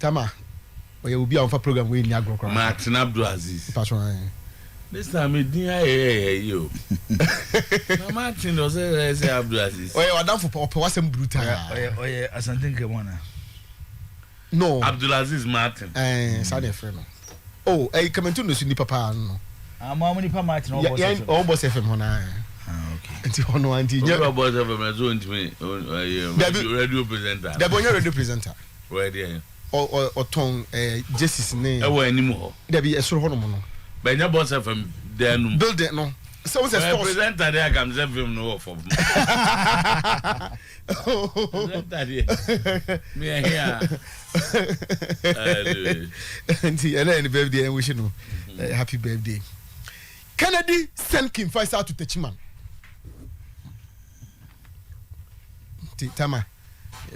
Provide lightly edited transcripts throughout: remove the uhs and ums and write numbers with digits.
Tama. We will be on for program we in Agro. Martin Abdulaziz. Patron. This time it you. No Martin was say Abdulaziz. Oh, you done for wasn't brutal. Oh yeah, as I think one. No. Abdulaziz Martin. Sad friend. Oh, come to no sini papa no. How many pa Martin all boss FM hona. Okay. Nti hono anti je boss FM so ntimi radio presenter. The boy radio presenter. Where there? Or ton Jesus name. E wo animu ho. There be esoro hono mo no. But your boss FM there no. Build it no. So what's the presenter there comes FM no for. Me here. Auntie, any birthday and wish you happy birthday. Kennedy sent Kim Faisal to Techiman. Tama,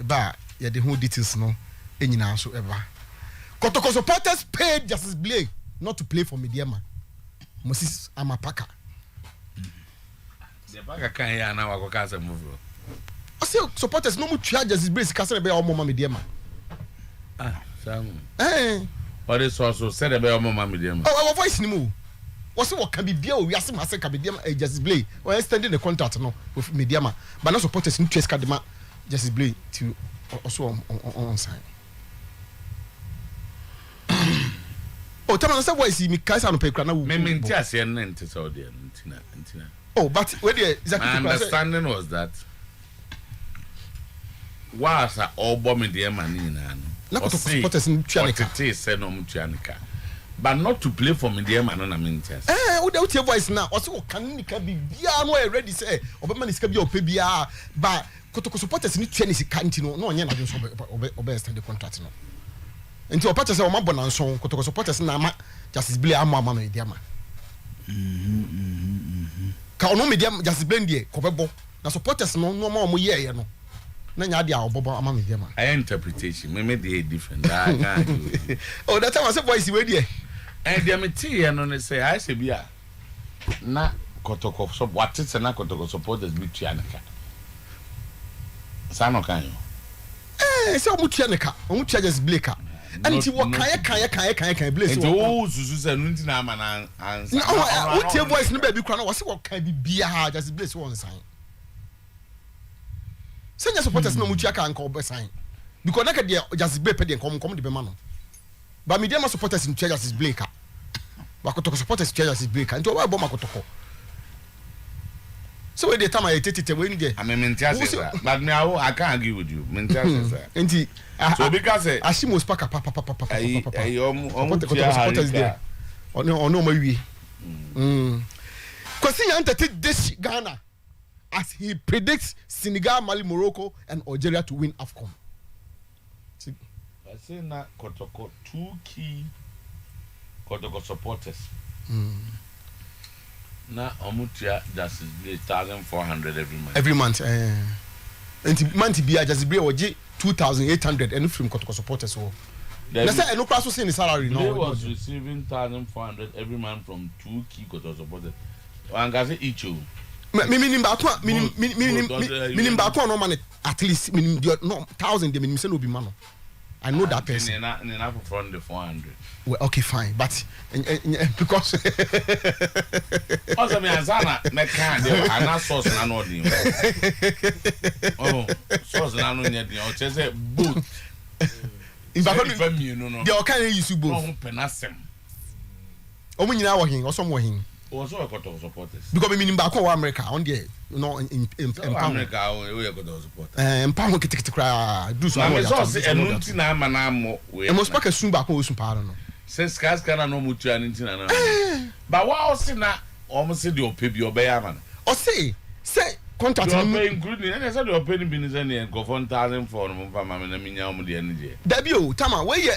ba ya the whole details no. Enyina so ever. Kotoko supporters paid Justice Blay not to play for Mediama. Moses Amapaka. The Paka can hear now I go cast a move. I say supporters no mu charge Justice Blay kasa be o mama Mediama. Ah, Sam. What is also said about mama Mediama? Oh, our voice ni mu. Was what can be bia we ase ma say can be Mediama Justice Blay. We extending the contract no with Mediama. But no supporters no choice kadema Justice Blay to also on sign. Oh, tell me, why is me? Kaisa no pay krana. Me just say nti so there ntina. Oh, but where the exactly? My understanding was that was all bombing the money na no. Na supporters in Chianica. It is said no Chianica. But not to play for me the man na me ntia. Who dey your voice now? Also can nika be bia no ready say obema nika bia ope bia but kotoko supporters ni twa ni sika ntino no onye na so obe extend the contract no. Nti opata say o ma bona nso kotoko supporters na ama Justice Blay ama Mediama. Ka ono Mediama Justice Blay die ko bebo na supporters no ma o mo ye no. Na nya dia obobo ama Mediama. I interpretation me dey different. Oh, that time I say voice we die. And the material no say I say bia na kotoko so what it na kotoko supporters be Chianica. Sa no kan yo. Say o mu Chianica, o mu Justice Blay ka. And ti what can Blay so. Oh, susu say no ntina ama na answer. No, what your voice no be kra na what say what can be bia Justice Blay so on sign. Senior supporters no mu Chiaca anka obe sign. Because na ka dey Justice Blay pe dey come the be ma no. But Mediama supporters in Justice Blay ka. Ba kotoko supporters Justice Blay ka. Nti o wa bo ma kotoko. So when the time I take it away in there. I mean, but now I can't agree with you. Nti so because Ashimo spaka papa supporters there. Ono ma wi. Kwasi Yanta take this Ghana as he predicts Senegal, Mali, Morocco and Algeria to win AFCON. I say na kotoko 2 key kotoko supporters. Na omutia Justice Blay 1,400 every month. And month be Justice Blay oje 2,800 and from kotoko supporters so. Na say eno class so salary no. He was receiving 1,400 every month from 2 key kotoko supporters. Wanga each o. Meaning ba ko no man at least no 1,000 the minimum say no be man. I know that person. Nina from the 400. Well, okay, fine, but because also me azana me can dey ana source na no dey. Oh, source na no nya dey. O chese both. In fact, no. They all can use both. No penasem. Omo nyina wo hin, oso mo hin. Also a kotoko supporters. Because me mean back on America on there, you know, in America we are kotoko supporters. Pound kitikiti cry do so. Na so say enunti na ama na mo we. E must pack a soon back on pa no. Say skas kana no mutu anunti na na. But what else na almost say the opebi obeya man. O say contract including and say the opening business and go 1,000 for no pa ma na minya omo de ene je. Dabi o, tama we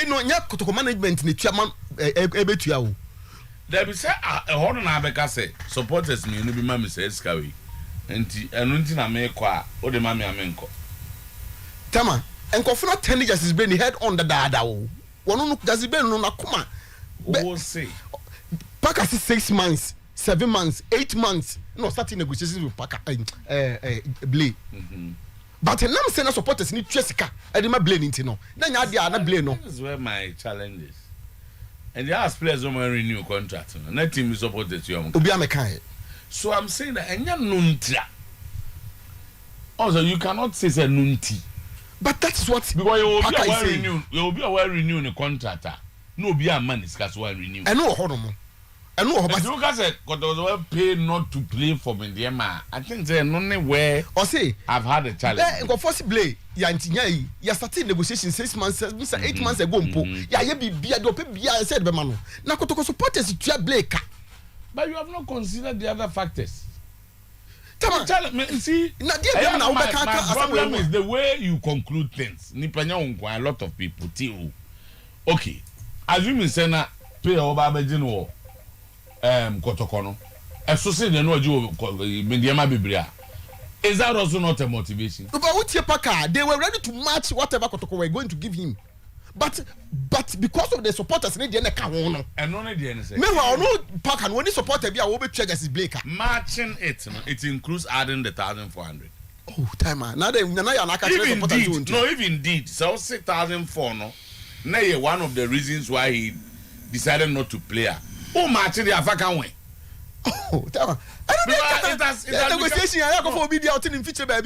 no nya kotoko management ni tuaman ebetua o. There be say hold na abeka say supporters me no be ma me say skawi enti enunti na me kwa o de ma me amenko tama enkofo na 10 Justice Blay ni head on the dada o wono no Justice Blay no na kuma o say Paka 6 months 7 months 8 months no starting negotiations with Paka Blay But a nam say na supporters ni twesika e dey ma Blay nti no na nya dia na Blay no. This is where my challenge is. And the ask players don't renew contract. No team is supported to you. Obi amekan. So I'm saying that enya nuntia. Also you cannot say nunti. But that's what because you will be aware renew the contract. No be a man is cast one renew. I know how no. I know but you guys said because was pay not to play for Mediama. I think there only where or say I've had a challenge. Go first Blay ya ntinya yi ya started negotiation 6 months 8 months ago mpo ya ye bibia do pe bia said be ma no na kotoko supporters tua Blay ka. But you have not considered the other factors. See, my problem is the way you conclude things. A lot of people too. Okay, assuming say na pay over Abedin Kotokono. Associate no Mediama Biblia. Is that also not a motivation? But what your they were ready to match whatever Kotoko were going to give him. But because of the supporters, they didn't come on. And only the NSA. Meanwhile, no Park and when the supporter be a will be Justice Blay. Matching it, it includes adding the 1,400. Oh, time now they if indeed, so 6,004 no. Now one of the reasons why he decided not to play. Oh, matching the African way. Oh, time.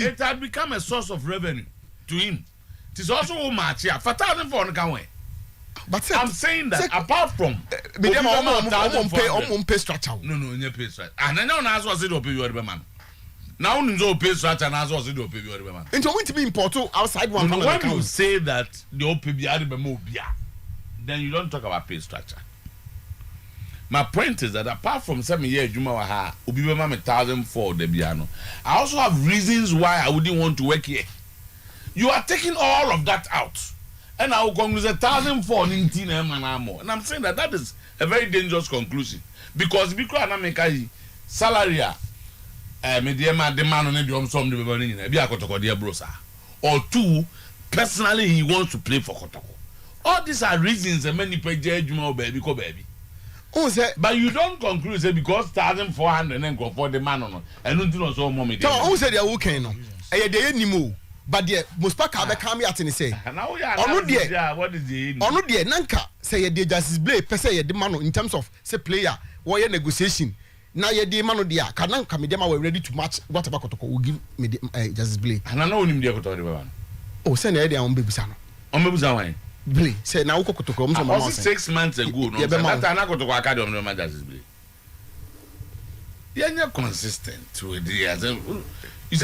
It had become a source of revenue to him. It is also match here. For 1,400 can win. But I'm saying that apart from pay structure. No, pay structure. And I know now was it pay your man. Now no pay structure and as was it pay your man. And so to be important outside one. When you say that the OPB then you don't talk about pay structure. My point is that apart from 7 years, Juma Obi Bema 1,004 the piano. I also have reasons why I wouldn't want to work here. You are taking all of that out, and I will conclude 1,004 and I'm saying that is a very dangerous conclusion because because I salary Mediama demand on some brosa or two personally he wants to play for Kotoko. All these are reasons and many pay Juma baby. But you don't conclude say because 1,400 and go for the man on and don't know so mommy. Who said they are okay no? But the most pack have come out and say, what is the ono de nanka say the Justice Blay per se the man in terms of say player warrior negotiation. Now ye the man dia kanan Mediama were ready to match whatever Kotoko will give me Justice Blay. And I know him there Kotoko. Oh, send the idea on Babusano. On Babusano. Blay say now Kotoko 6 months ago. No, that I go to Academy of Justice Blay. You're not consistent with the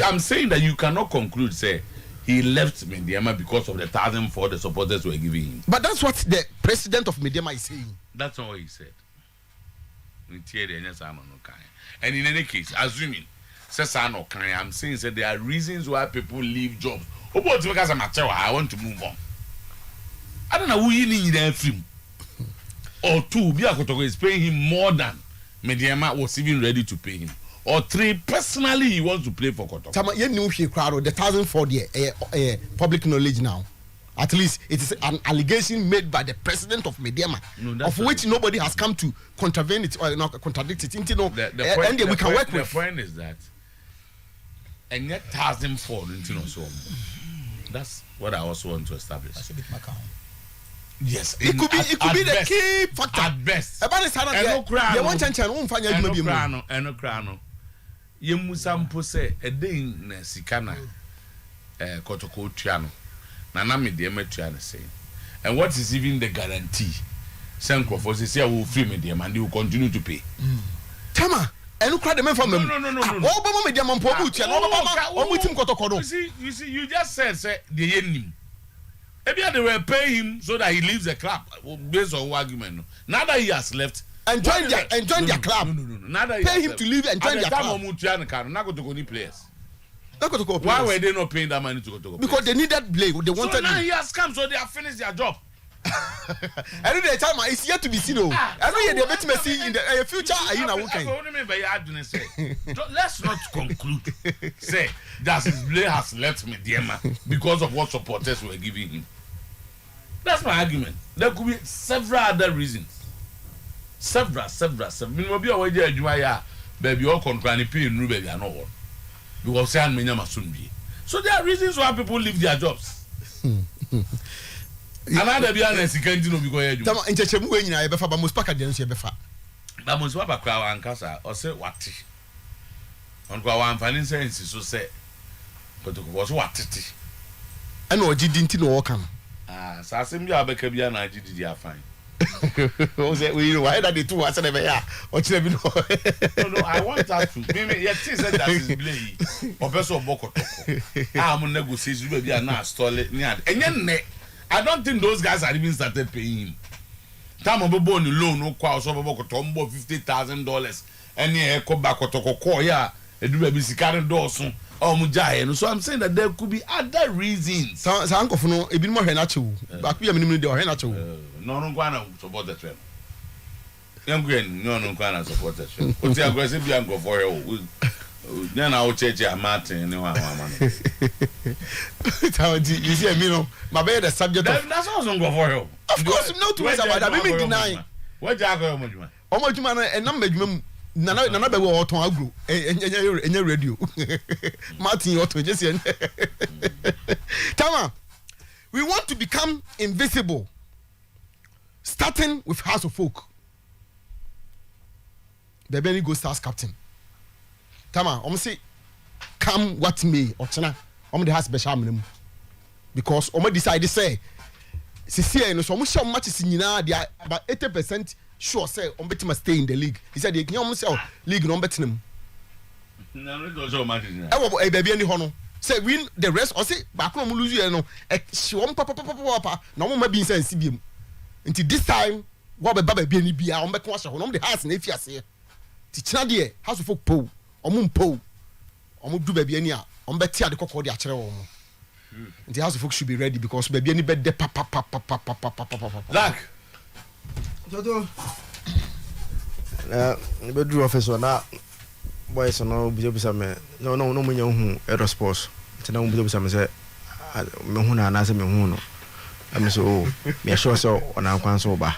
I'm saying that you cannot conclude say he left Mediama because of the 1,004 the supporters were giving him. But that's what the president of Mediama is saying. That's not what he said. And in any case, assuming I'm saying that there are reasons why people leave jobs. I want to move on. I don't know who you need a film. Or two, Biakotoko is paying him more than Mediama was even ready to pay him. Or three, personally, he wants to play for Kotoko. You know, the 1,004 there, public knowledge now. At least it is an allegation made by the president of Mediama, of which nobody has come to contravene it or not contradict it. We can work with. The point is that, and yet 1,004, so that's what I also want to establish. That's a bit macam. Yes, it could be the best, key factor. At best, they want to change. Yemusampo say a day in Sikana Kotoko Tiano. Nana Mediama Tiana saying. And what is even the guarantee? Sanko for say I will free Mediama and they will continue to pay. Tama, and look at the man from them. No. Obama Mediama Pobucha, Obama, you see, you just said the yen. Maybe they were paying him so that he leaves the club based on argument. Now that he has left. And join their club. No. Pay him to leave and join their club. Not going to go any players. Why were they not paying that money to go to go? Because they needed Blay. They wanted. So now he has come, so they have finished their job. Every day, time it's yet to be seen. Every year they bet me see in the future. Let's not conclude. Say Justice Blay has left Mediama because of what supporters were giving him. That's my argument. There could be several other reasons. Several. Minimum be away there, baby, all contrary pay no baby, I know what. Because say Mediama soon be. So there are reasons why people leave their jobs. Another be honest, can't you know because you. Tama inchechemu we nyina ye befa ba most pack de nso ye befa. Ba most papa kwa ankasa or say what? On kwa wan fani sense so say but was what it. Ana ogidi nti no work am. Ah, so asem bia abeka bia na agidi dia fine. O say we why that the two was na be ya. O kire bi no. No, I want that to. Me yet say that is Blay. Obeso bokotoko. Ah, mo negotiate you bia na stall it. Enye I don't think those guys are even started paying him. Time of born loan no kwa so bokoto mbo $50,000. Any eko bakotoko ko ya edu be sikare dosun. So I'm saying that there could be other reasons. Sa ankofo no ebi mo hwe na chewu. Ba ku ya minimum de hwe na chewu. No nkwana support the trend. Youngren no nkwana support the trend. O ti aggressive bi ankofo he o. Na o cheche Martin ni wa ma no. You see me no. My be the subject of. That's also ankofo he. Of course no two ways about that. Me deny. What jago mo juma? Omo juma no enam adwuma mu. Nana be we oton agro. Enye radio. Martin oton just Tama. We want to become invisible. Starting with House of Folk. The Benny Go Stars captain. Tama, say come what may or chana. The house special minimum. Because decided say Sisi no so much matches in they about 80% sure say must stay in the league. He said they can say league no better him. No so matches. E baby any hono. Say win the rest or say back no lose you no. She won papa no mo be say CBM. Until this time what be baba be any bia on be ko ahye hono the house na efiase. Ti kina de house of folk po. Omo mpo. Omo du baby any a on be tia de kokko de akere wo mo. The house of folk should be ready because baby any bed de papa. Zach. Toto. Bedroom office na boys no bisa me. No mo nya hu aerospace. Tina mo bisa me say me hu na se me hu no. Am so me sure so ona kwan so ba.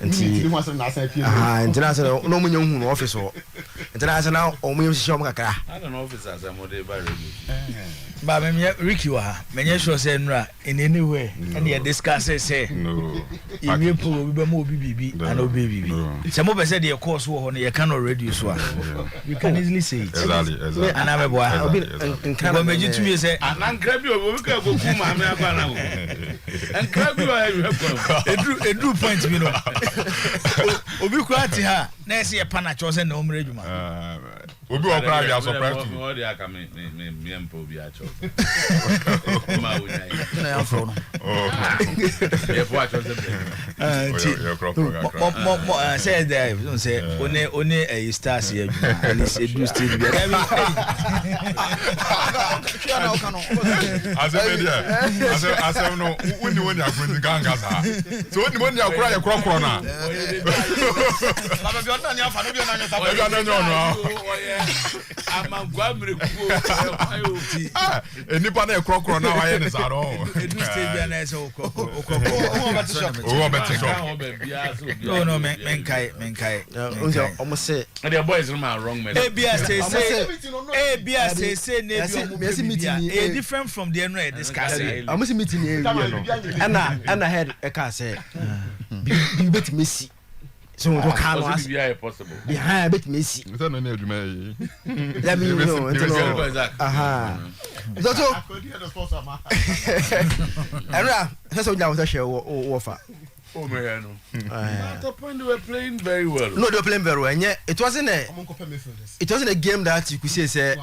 Nti ntina se no mo nya hu no office ho. Ntina se na o mo nya hihye o kakra. I don't know office as am dey by radio. Ba me Ricky wa me sure say nra in anywhere and you discuss say no we po we be mo bibi and obi bibi se mo be say the course wo ho no you can already so you can easily say it exactly and am boy go meji to me say and grab you we can go ku ma me akwa na go and grab you you have edru point me no obi ku ati ha na say e pana cho say na omre djuma obi wo kra ya surprise to o dey aka me mpo bi a cho ma wo nyai na ya fro no e fo a cho mo say there don't say one a stars here and it's a do still be asem no woni akwenti ganga sa so woni akura ya kro na Baba bi ona ni afa no bi ona nya sa e ga na nyo no amagwa mreku enipa na kro na wa ye ne sa no do still be na say okoko o bet shop no menkai Omo say the boys are wrong man ABS say a different from the no discussing Omo say meeting here no ana head e ka say bi bet Messi so we can no as be possible behind bet Messi so no na adwuma yi let me know aha Toto Era so we just share wo fa oh man at the point they were playing very well no they were playing very well and it wasn't a game that you could say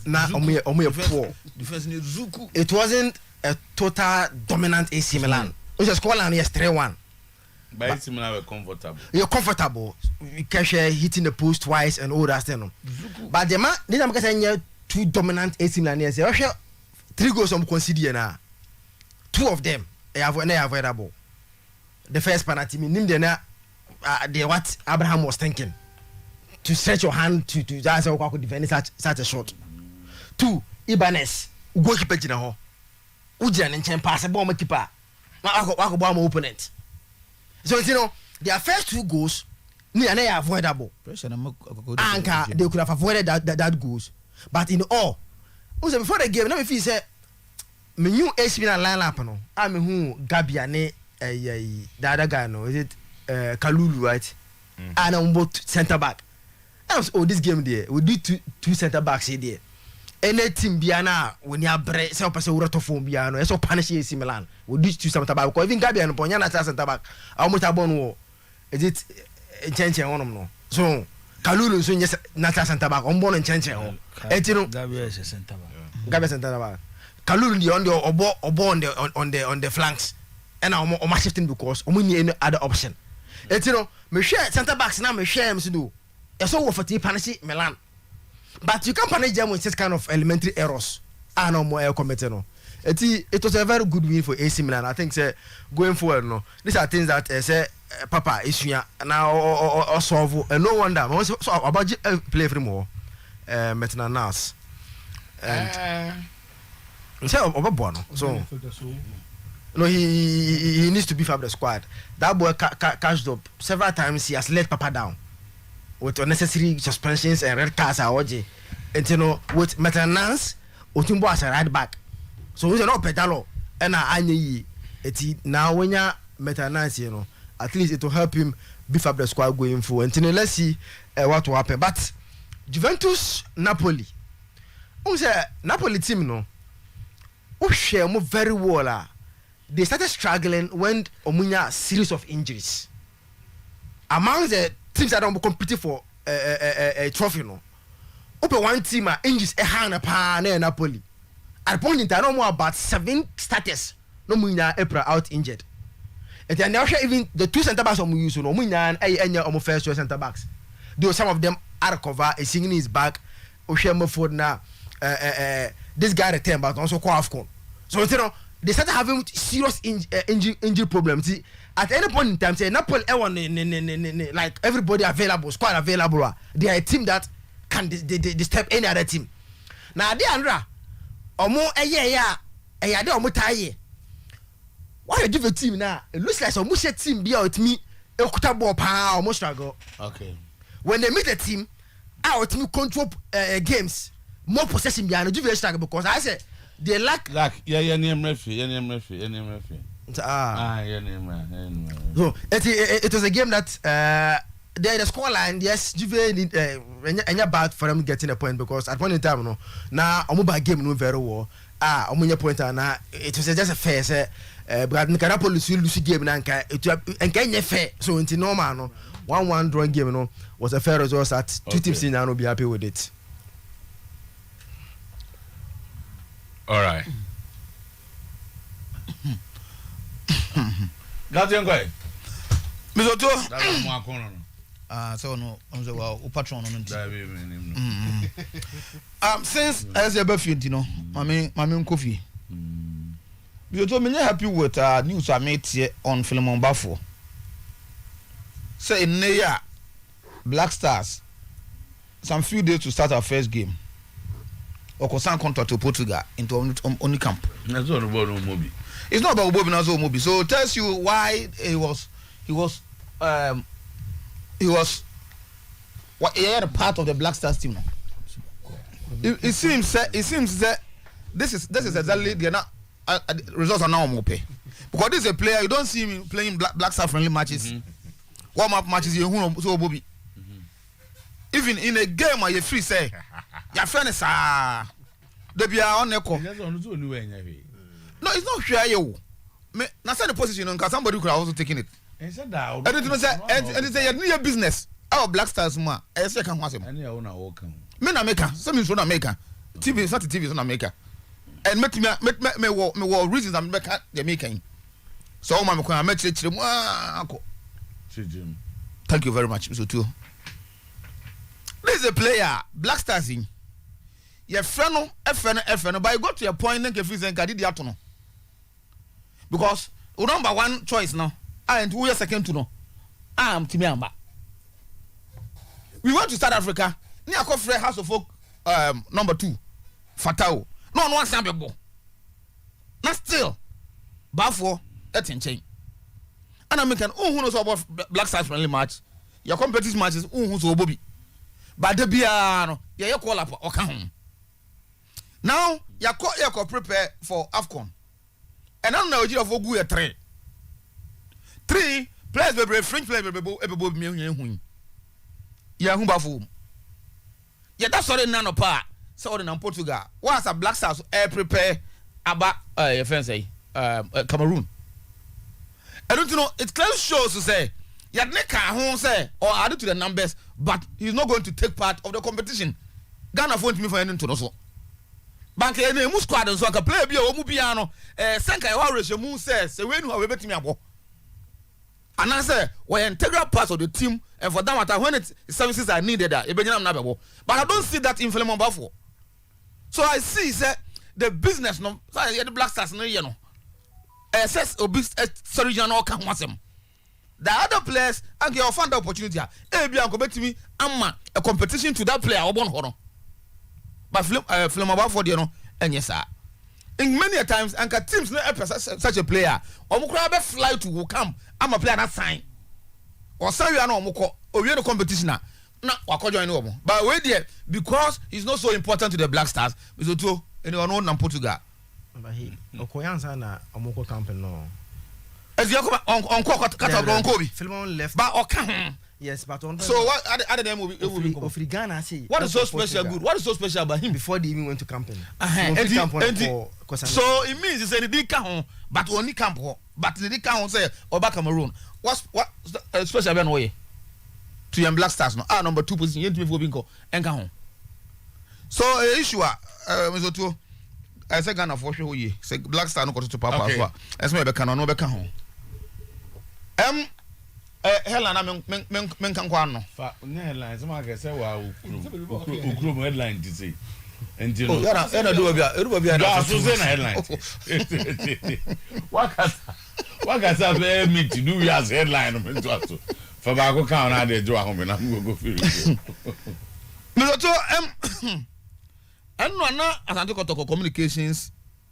na omo poor defense ni zuku it wasn't a total dominant AC Milan it was score line yes 3-1 but AC Milan were comfortable you're comfortable you can share hitting the post twice and all that thing but the man they am say two dominant AC Milan yes 3 goals on concede na 2 of them they have avoidable. The first penalty, nim the what Abraham was thinking to stretch your hand to just could defend such a shot. 2 Ibanez goalkeeper jina ho. Ujian nchen pass ball keeper. Na wako ball opponent. So you know their first 2 goals near avoidable. Pressure na Anka they could have avoided that goals. But in all Also before the game, now if you say me new AC Milan lineup no, I me who Gabia ne the other guy no, is it Kalulu right? And on both centre back. I was this game there. We do two centre backs here there. Any team biana when you break say person we to phone biano. So punish AC Milan. We do two centre back because even Gabia no ponya na centre back. Almost abon wo. Is it change on no. So Kalulu so yes na centre back. On born change on. Etino Gabia is a centre back. Gabia centre back. Kalulu the on the flanks. And I'm shifting because we need any other option. Etino me share centre backs now me share me do. So what for the punish Milan. But you can't punish them with this kind of elementary errors. I know more committed. No, it was a very good win for AC Milan. I think say going forward, no, these are things that say Papa is here now or solve. And no wonder. So about play for more. Metananas. And say about Bono. So no, he needs to beef up the squad. That boy cashed up several times. He has let Papa down. With unnecessary suspensions and red cards are OJ. And you know, with maintenance, Otumbo as a right back. So we are not pedalo. And I need it now when you're maintenance, you know, at least it will help him beef up the squad going forward. And you know, let's see what will happen. But Juventus, Napoli. Who say Napoli team, no? Who share more very well. They started struggling when Omunya series of injuries. Among the teams that don't compete for a trophy, no. Open one team injuries a hand pa na Napoli. At point in time, no more about 7 starters. No munya April out injured. And then now even the 2 centre backs on use no munya any first 2 centre backs. Though some of them are cover a singing is back. Oshemo for now. This guy returned, but also call AFCON. So you know they started having serious injury problems. See, at any point in time, say Napoli, like everybody available, squad available. They are a team that can disturb any other team. Now they Andra, omo they omo tie. Why you give a team now? It looks like some team be out me. Okuta ball pa almost struggle. Okay. When they meet the team, out me control games, more possession behind the struggle because I said. They lack name referee. So it was a game that the score line, yes, Juve need bad for them getting a point because at one time no now a game no very well. Omunya point na it was just a fair say but Napoli lose game na nka fair so into normal no 1-1 draw game no was a fair result that two teams in now be happy with it. All right. That's your guy. Mr. Otuo. That's more corner. So no, I'm so well, patron on it. Since as a buffet, you know, my main coffee. Mr. Otuo, me happy with news I made here on Philemon Bafo. Say in Neya, Black Stars, some few days to start our first game. Okosan contract to Portugal into only camp. That's not about Mobi. It's not about Bobby Nazo Mobi. So it tells you why he was what he had a part of the Black Stars team. It seems that this is exactly they're not results are now Mope. Because this is a player you don't see him playing Black Star friendly matches. Warm up matches you so Bobby. Even in a game where you free say your friend is they be on echo. No, it's not sure you. Now say the position because somebody could have also taken it. And it's a business. Our Black Stars ma. I say can watch him. Any owner welcome. Me na maker. Some is not maker. TV is not TV is not maker. And me reasons I'm making the making. So my I met thank you very much, Mr. Otuo. This is a player, Black Stars in. Your friend, FN, but you got to your point and confuse and did the atono. Because we number one choice now, and we are second to know. I am Timiamba. We went to South Africa, near Kofre House of Folk, number 2, Fatao. No one wants sample ball. Not still, Bafo, that's in chain. And I'm making, who knows about Black Stars friendly match? Your competitive matches, who's Bobby. But the piano, you call up or come. Now, you prepare for AFCON. And now Nigeria for go 3. 3 players be French players be me. Ya hu ba fu. Ya da sorry nano pa. So the Portugal. What's a Black Stars prepare about your friend say Cameroon. I don't know. It clearly shows to say Yadneka home say or added to the numbers, but he's not going to take part of the competition. Ghana phone to me for anything to know so. Bank any mu squad so aka play bi o mu bia no senka wa ratio mu says say we no we betimi abo. And I say we integral part of the team and for that matter when services are needed e be nyam na bebo. But I don't see that in Philemon Bafo. So I see say the business no say the Black Stars no ye no. Says obis sorry no kan wasem. The other players and you find the opportunity e bia ko betimi amma a competition to that player obon ho no. But Philemon Bafo dey no enye sa. In many times anka teams no such a player omukura be fly to come I'm a player that sign or say you are no omukọ owie the competition na wako join no. But wait there because he's not so important to the Black Stars Mr. Otuo anyone know Portugal but he okoyansa na omukọ campaign no as you come on Kobi Philemon left but oka yes but on so what other them will be of Ghana say what is so special good what is so special about him before they even went to campaign so it means he said he didn't come but only camp but he didn't come say Oba Cameroon what special about way to young Black Stars no number 2 position you for bingo enka home so issue Mr. Otuo I say Ghana for sure ye say Black Star no go to papa as well as me be kan no be kan home headline men kan kwa no fa headline sama ka say wa ukro mo headline ti say enti no era do bia na so say na headline wakasa be meet do we as headline no men to aso fa ba ko kan na de jo ahome na go feel me to eno na Asante Kotoko communications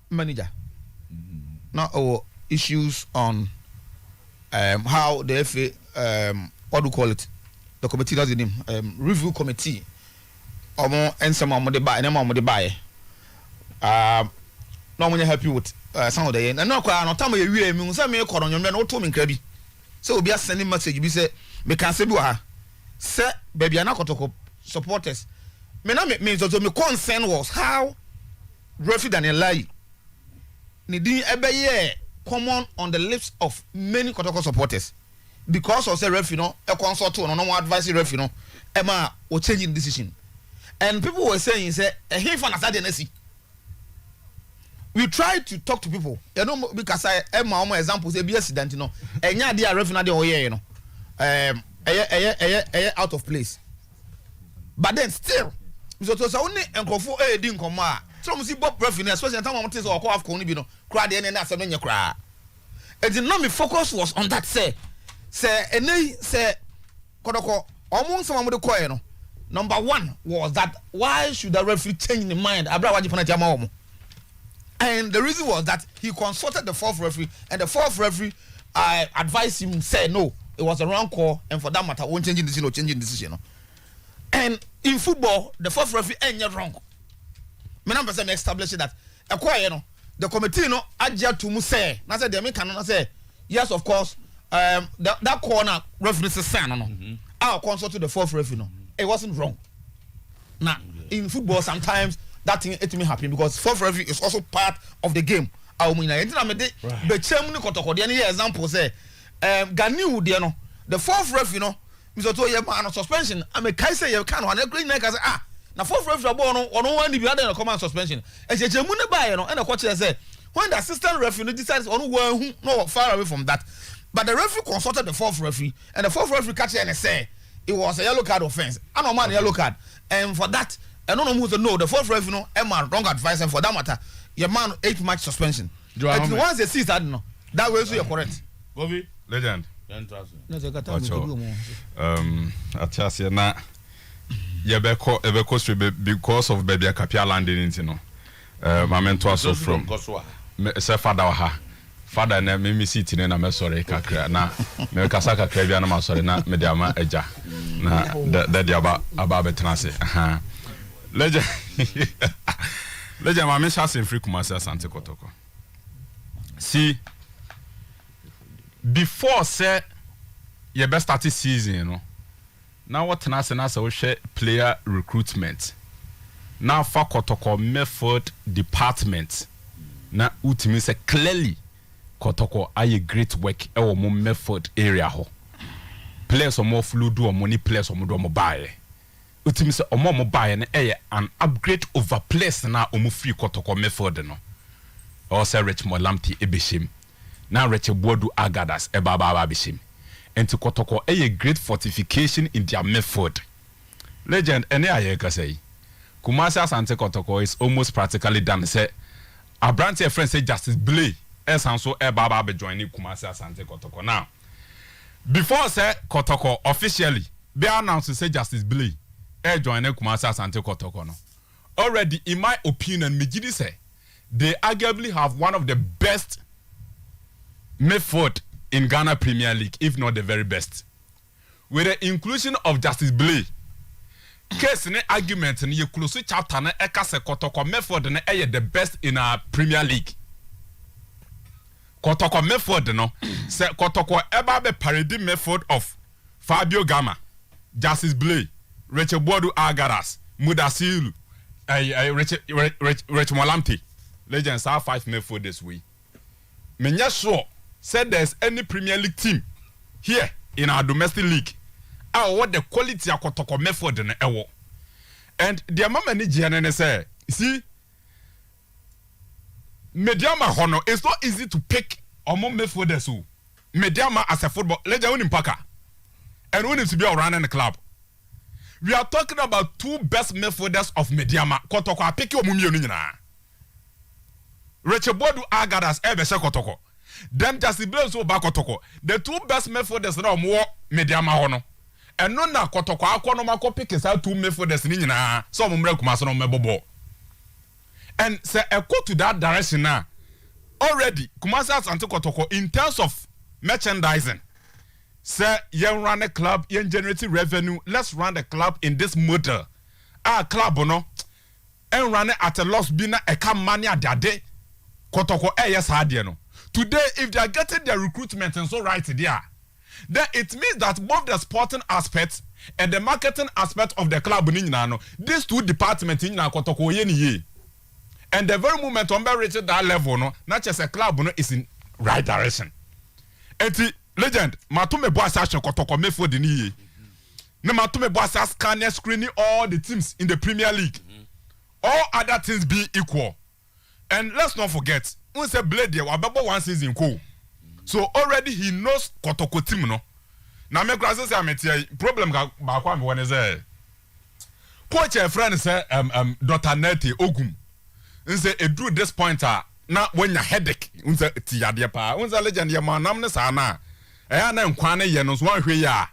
manager now our issues on how the FA what do you call it the committee that's the name review committee omo ensem omo de buy na omo de buy no mo help you with some of the and no kwa no tam ye wie mi say me koro nyomre no to me nkra bi say obi send message bi say me can say bi wa ha say baby na Kotoko supporters me na me so me concern was how referee Daniel Lai ni din ebeye common on the lips of many Kotoko supporters because of say referee no e consult no advice referee no e ma o changing decision and people were saying say he for na sade na si we tried to talk to people you know because I ma omo example say be accident no enya dey referee na dey oye no out of place but then still so so only enkofo di nkomo a so mo si bob referee especially time mo tell say okọ AFCON ni bi no kra dey na asem nya kra and the number focus was on that say Kotoko omo nsama mo de koye no number 1 was that why should the referee change the mind abra waji fana jama omo and the reason was that he consulted the 4th referee and the 4th referee advised him say no it was a wrong call and for that matter won't changing decision no. And in football the 4th referee ain't wrong me number say establish that you know the committee no adja to mu say na say the me can say yes of course that corner referee say no I consulted the 4th referee no it wasn't wrong now in football sometimes that thing it may happen because 4th referee is also part of the game I mean I me de be chem ni Kotoko de any example say Ganiu de no the 4th referee no Mr. Otuo ye man suspension I me kai say you can one green like say na 4th referee ball no ono wan di bi ada na command suspension e chechemu ne ba ye no e na ko say when the assistant referee decides ono wan hu no far away from that but the referee consulted the 4th referee and the 4th referee catch and say it was a yellow card offense and no man yellow card and for that and no who to know the 4th referee no man wrong advice and for that matter your man 8-match suspension and once they see that no that way so you're correct Bobby legend Atiasia na yebeko street because of baby Kapia landing into no my mentor so from say father ha father na me sit na me sorry kakra na me kasa kakra bia na ma sorry na me dia ma eja na that dia aba betena se legend Legend, my mention in free Kumasi Asante Kotoko. See, before say your best started season, you know. Now what Tanasa we share player recruitment. Now for Kotoko method department. Now ultimately say clearly Kotoko aye great work e wo method area ho. Players or more fluid or money players or more mobile. Ultimately say or more mobile and an upgrade over place na omu free Kotoko method no. Or say Recruitment Lamptey ebeshim. Now Recruitment Otuo Agadas ebaba beshim. And to Kotoko a great fortification in their method. Legend any aye ka say. Kumasi Asante Kotoko is almost practically done. Say a branch of friend say Justice Blay as also ebaba be joining Kumasi Asante Kotoko. Now before say Kotoko officially be announced to say Justice Blay joining Kumasi Asante Kotoko no. Already in my opinion, Mijidi say they arguably have one of the best method in Ghana Premier League, if not the very best. With the inclusion of Justice Blay, case ne argument ne close chapter na eka se Kotoko method na the best in our Premier League. Kotoko method no se Kotoko eba be parody method of Fabio Gama, Justice Blay, Recruitment Otuo Agadas, Mudasiru, Recruitment Lamptey. Legends are 5 method this way. Menya sure said there's any Premier League team here in our domestic league. What the quality of Kotoko method in the and the mama ni jianene say, see, Mediama Hono, it's not easy to pick among method so. Mediama as a football legend winning Paka and winning to be around in the club. We are talking about 2 best methoders of Mediama. Kotoko a pick your mummy nina. Recruitment Otuo Agadas ebe se Kotoko. Then Justice Blay so back Kotoko. The 2 best methoders na more Mediama hono. And no na Kotoko akwa no mako pick is out 2 methoders ni nyina. So mo mre Kumasi no mebobo. And say go to that direction now. Already Kumasi Asante Kotoko in terms of merchandising. Say you run a club, you generate revenue. Let's run the club in this model. Club no. And run it at a loss bina e come money at that day. Kotoko yes hard no. Today, if they are getting their recruitment and so right there, then it means that both the sporting aspect and the marketing aspect of the club these 2 departments in Kotoko ye. And the very moment on reach that level, no, not just a club no, is in right direction. And legend, matume boss action Kotoko method in ye. No matume boss scanner screening all the teams in the Premier League. All other things be equal. And let's not forget, we say Blay there, Wababo 1 season cool. So already he knows Kotoko team no. Now me class say ameti problem ga ba kwa me won say. Coach a friend say Dr. Neti Ogum. Say drew this pointer na when your headache. Unse ti ade pa. Unse legend ye manam ne sa na. Na nkwa na ye no so hwe ya.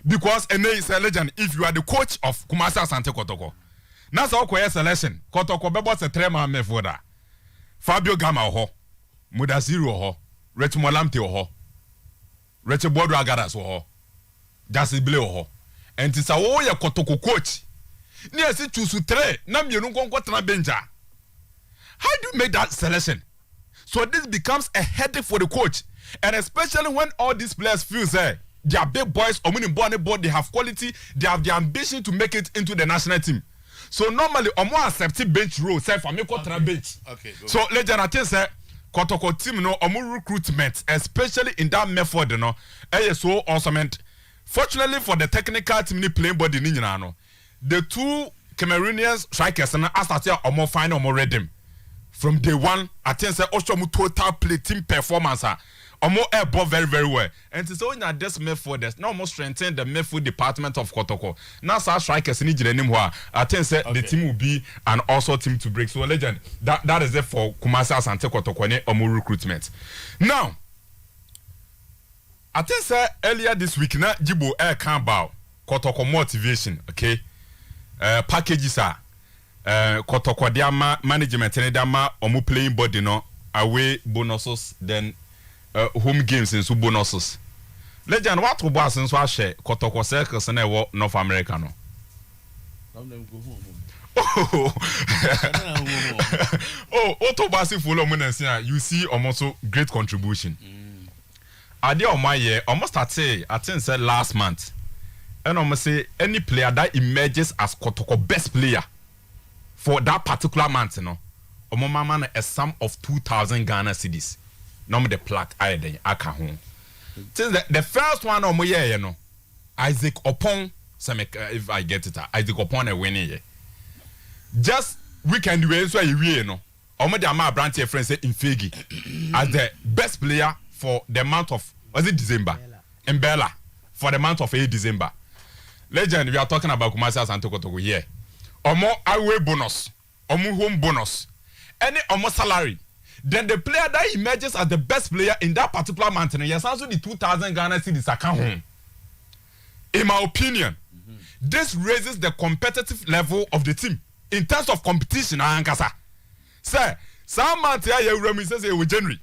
Because is a legend if you are the coach of Kumasi Asante Kotoko. Na so ko selection Kotoko bebo se 3 man me foda. Fabio Gama ho, Mudasiru ho, Recruitment Lamptey ho, Recruitment Otuo Agadas ho, Justice Blay ho. And it's a wo ya Kotoko coach. Ni esi choose 3 na mienu nkonko tena benja. How do you make that selection? So this becomes a headache for the coach, and especially when all these players feel say they are big boys or winning board, they have quality, they have the ambition to make it into the national team. So normally, omo accept bench role. Say for me, okay. Bench. Okay. So legend, I think say Kotoko team no omo recruitment, especially in that method, no. So awesome. And fortunately for the technical team, ni playing body ni no. The 2 Cameroonian strikers na start here omo final omo redeem from day 1. I think say also total play team performance. Omo airborne very very well. And so in this method, now almost strengthen the method department of Kotoko. Now strikers ni jire nim I think say the team will be an also team to break. So legend that is it for Kumasi Asante Kotoko ne omo recruitment. Now I think say earlier this week na Jibo air can bow Kotoko motivation, okay? Packages are Kotoko diama management and diama omo playing body no away bonuses then home games in bonuses. Legend what to since I share Kotoko circles and North America no. Oto Basi follow Munensia, you see almost great contribution. Ade o my year almost I think said last month. And almost say any player that emerges as Kotoko best player for that particular month, you know. Omo man a sum of 2,000 Ghana cedis. No the plaque I then aka home. Since the first one omo year, you know, Isaac Opong, if I get it, Isaac Opong a winning year. Just weekend way so you know. Omo the ama branch your friend say in Fegi as the best player for the month of was it December? In Bella for the month of December. Legend, we are talking about Kumasi Asante Kotoko here. Omo away bonus, omo home bonus, any omo salary. Then the player that emerges as the best player in that particular month, yes, also the 2,000 Ghana cedis account home. In my opinion, this raises the competitive level of the team in terms of competition. Ankasa, sir, some month here you remi says you January.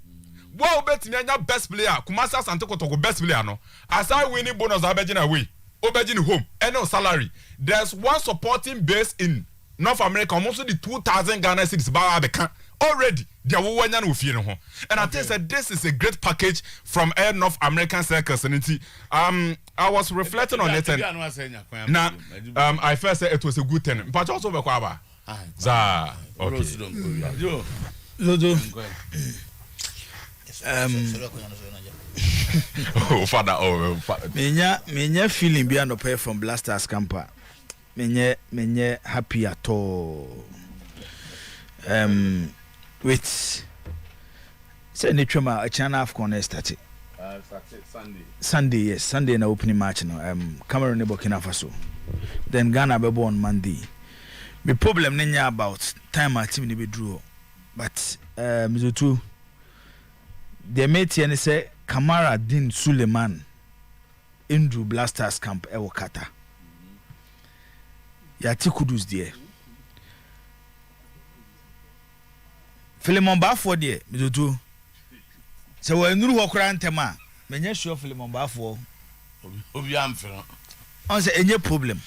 Well, bet me best player. Kumasi Asante Kotoko best player no. As I winning bonus, I bet away. Obejin home, and no salary. There's one supporting base in North America, almost the 2,000 Ghana cedis already. They are one and I think that this is a great package from Air North American Circus. And I was reflecting on it. Now, I first said it was a good thing, but also okay. Oh, father, Menya feeling be no pay from Blasters camper. Menya happy at all. With say Nitroma a channel AFCON started. Sunday, yes, Sunday na opening match no. Cameroon Burkina Faso. Then Ghana be born Monday. My problem nenya about time our team ni be draw. But Mizutu the mate and say Kamara Din Suleiman Indru Blasters camp Ewokata. Yati Kudus there. Philemon Bafo there, Mizutu. So when you walk around Tema, menye sure Philemon Bafo. Obi amfero. On say any problem.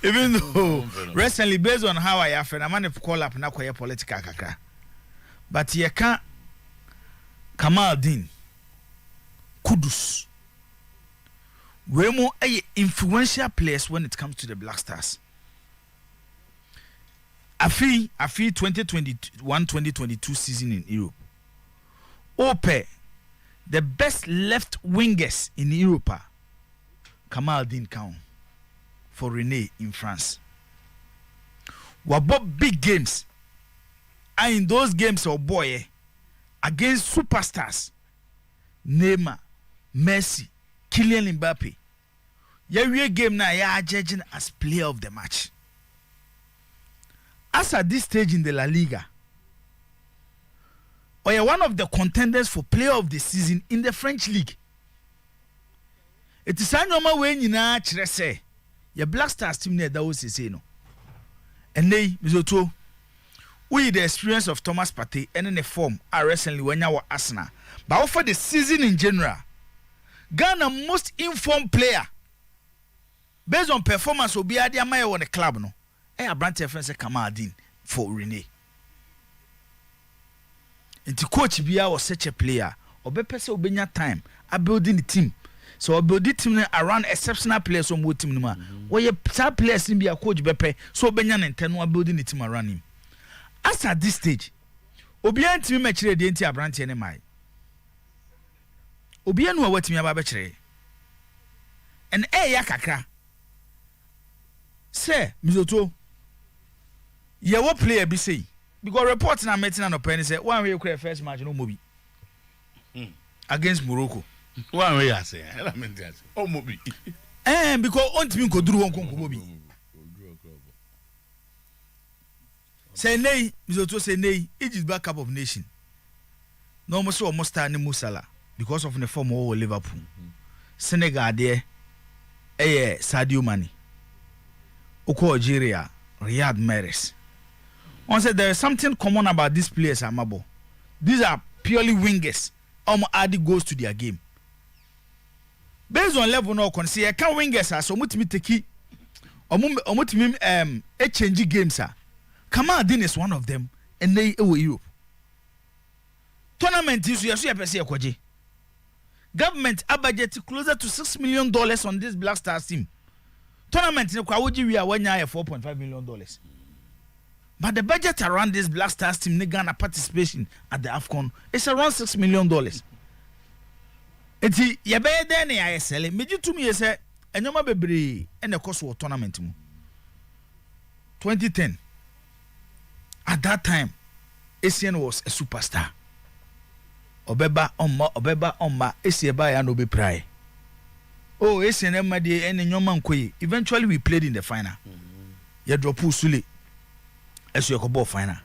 Even though recently based on how I have a man call up na koye political kakra. But you can't Kamal Din Kudus. We're more influential players when it comes to the Black Stars. I feel 2021-2022 season in Europe. Ope, the best left wingers in Europe. Kamal Din count for Rene in France. Wabo big games. And in those games, oh boy, against superstars, Neymar, Messi, Kylian Mbappe, your game now you are judging as player of the match. As at this stage in the La Liga, or you're one of the contenders for player of the season in the French league. It is a normal way you know say your Black Stars team there that was say no. And they Mizoto. With the experience of Thomas Partey and in the form are recently when you were Arsenal. But for the season in general, Ghana most informed player based on performance will be Adia Maya on the club no. A branch friend say Kamal Din for Rene. And to coach Bia was such a player, or be person obenya time, a building the team. So build the team around exceptional players on both team no. Where your star players in be a coach bepe, so Benyan and Tenwa building the team around him. As at this stage, Obian to me match the entire branch and my Obian know what me about betray. And yakaka. Say, Mizoto, you what player be say? Because reports na meeting and opinion say one way you create first match no movie against Morocco. One way I say, I mean that. Oh, movie. Because on team could do one movie. Say nay, Mizoto say nay, it is backup of nation. No more so almost any Musala because of the form of Liverpool. Senegal there, Sadio Mane. Oko Algeria, Riyad Mahrez. On said there is something common about these players, Amabo. These are purely wingers. Adding goes to their game. Based on level no consider can wingers are so much me take omo timi change games Kamal-Din is one of them and they Europe tournament is you pese ekoje government a budget closer to $6 million on this Black Stars team tournament ne kwa woji wi a wanya $4.5 million but the budget around this Black Stars team ne Ghana participation at the AFCON is around $6 million enti ye be den ne ya sele meji tumi ye se enyoma bebre ene koso tournament mu 2010 at that time ACN was a superstar obeba omma esieba ya no be pray oh ACN ma de ene nyoma nkoyi eventually we played in the final ya drop usule esu yakobo final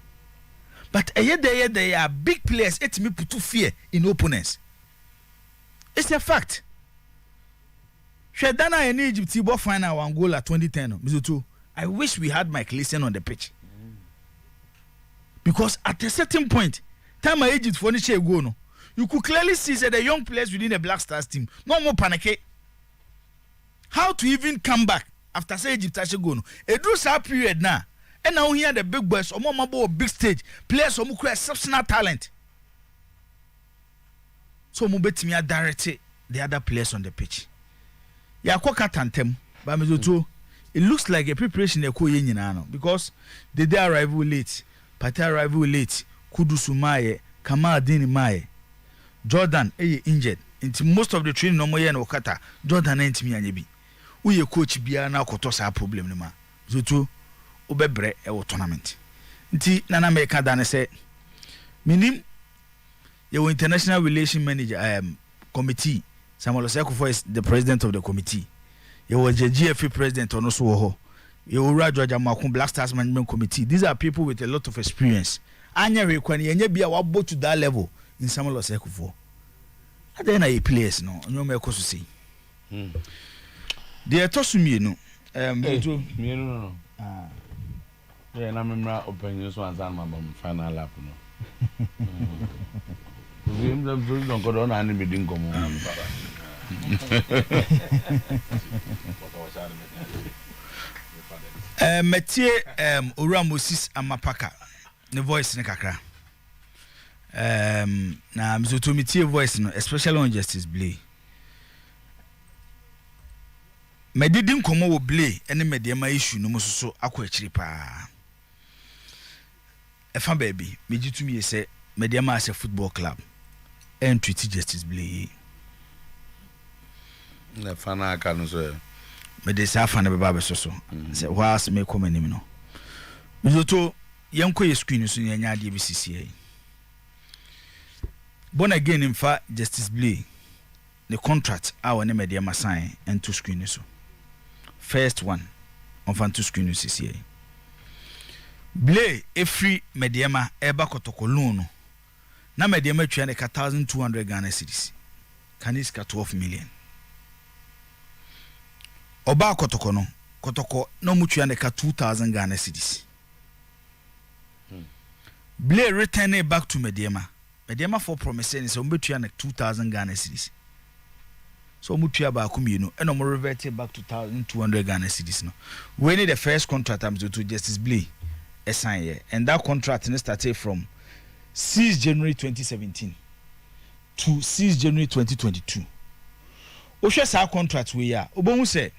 but they are big players etimi put fear in opponents. It's a fact. Shedana in Egypt Tibo final Angola 2010 Mizutu. I wish we had Mike Leeson on the pitch. Because at a certain point, time my Egypt for the go no, you could clearly see that the young players within the Black Stars team no more panic. How to even come back after say Egypt go no? A do sa period now. And now here the big boys or more big stage players who create exceptional talent. So mo betimi direct the other players on the pitch. Ya kwaka tantem ba mezoto it looks like a preparation e ko ye nyina no because they arrive late, Pate arrive late, Kudusu maye, Kamal-Din maye. Jordan injured. Into most of the training no mo ye na okata. Jordan entimi anye bi. Uye coach bia na akoto sa problem ni ma. Zoto obebre e wo tournament. Nti nana me ka dane se minim your international relation manager committee Samuel Osekufo is the president of the committee. Your GFA president on also ho. Your Georgia Makun Black Stars management committee. These are people with a lot of experience. Anya rekwani enye bia wabo to that level in Samuel Osekufo. Then a place no onyo me koso sei. The etosumi no no. Yeah, na memra opinion so ansan ma final lap no. We don't go on any meeting come on. Metie Ora Moses Amapaka ne voice ne kakra. Na mzoto metie voice no especially on Justice Blay. Medidin komo wo Blay ene mediama issue no musoso akọ akiri pa. Efa baby megitumi ye se mediama as a football club and treat Justice Blay. Na fana aka no so me de sa fa na beba be so se was me come anim no mizoto yenko ye screen so yenya ade bi sisi born again in fa Justice Blay the contract our ne mediama sign and to screen so first one on fan to screen sisi Blay every mediama eba kotokolo no na mediama twa ne 1200 Ghana cedis kaniska 12 million oba kotoko no mutua ne ka 2000 Ghana cedis Blay return it back to mediama for promising so mutua ne 2000 Ghana cedis so mutua ba akomienu eno mo revert it back to 1200 Ghana cedis no we need the first contract am to Justice Blay sign here and that contract started from 6 January 2017 to 6 January 2022 ohwe sa contract we ya obohu say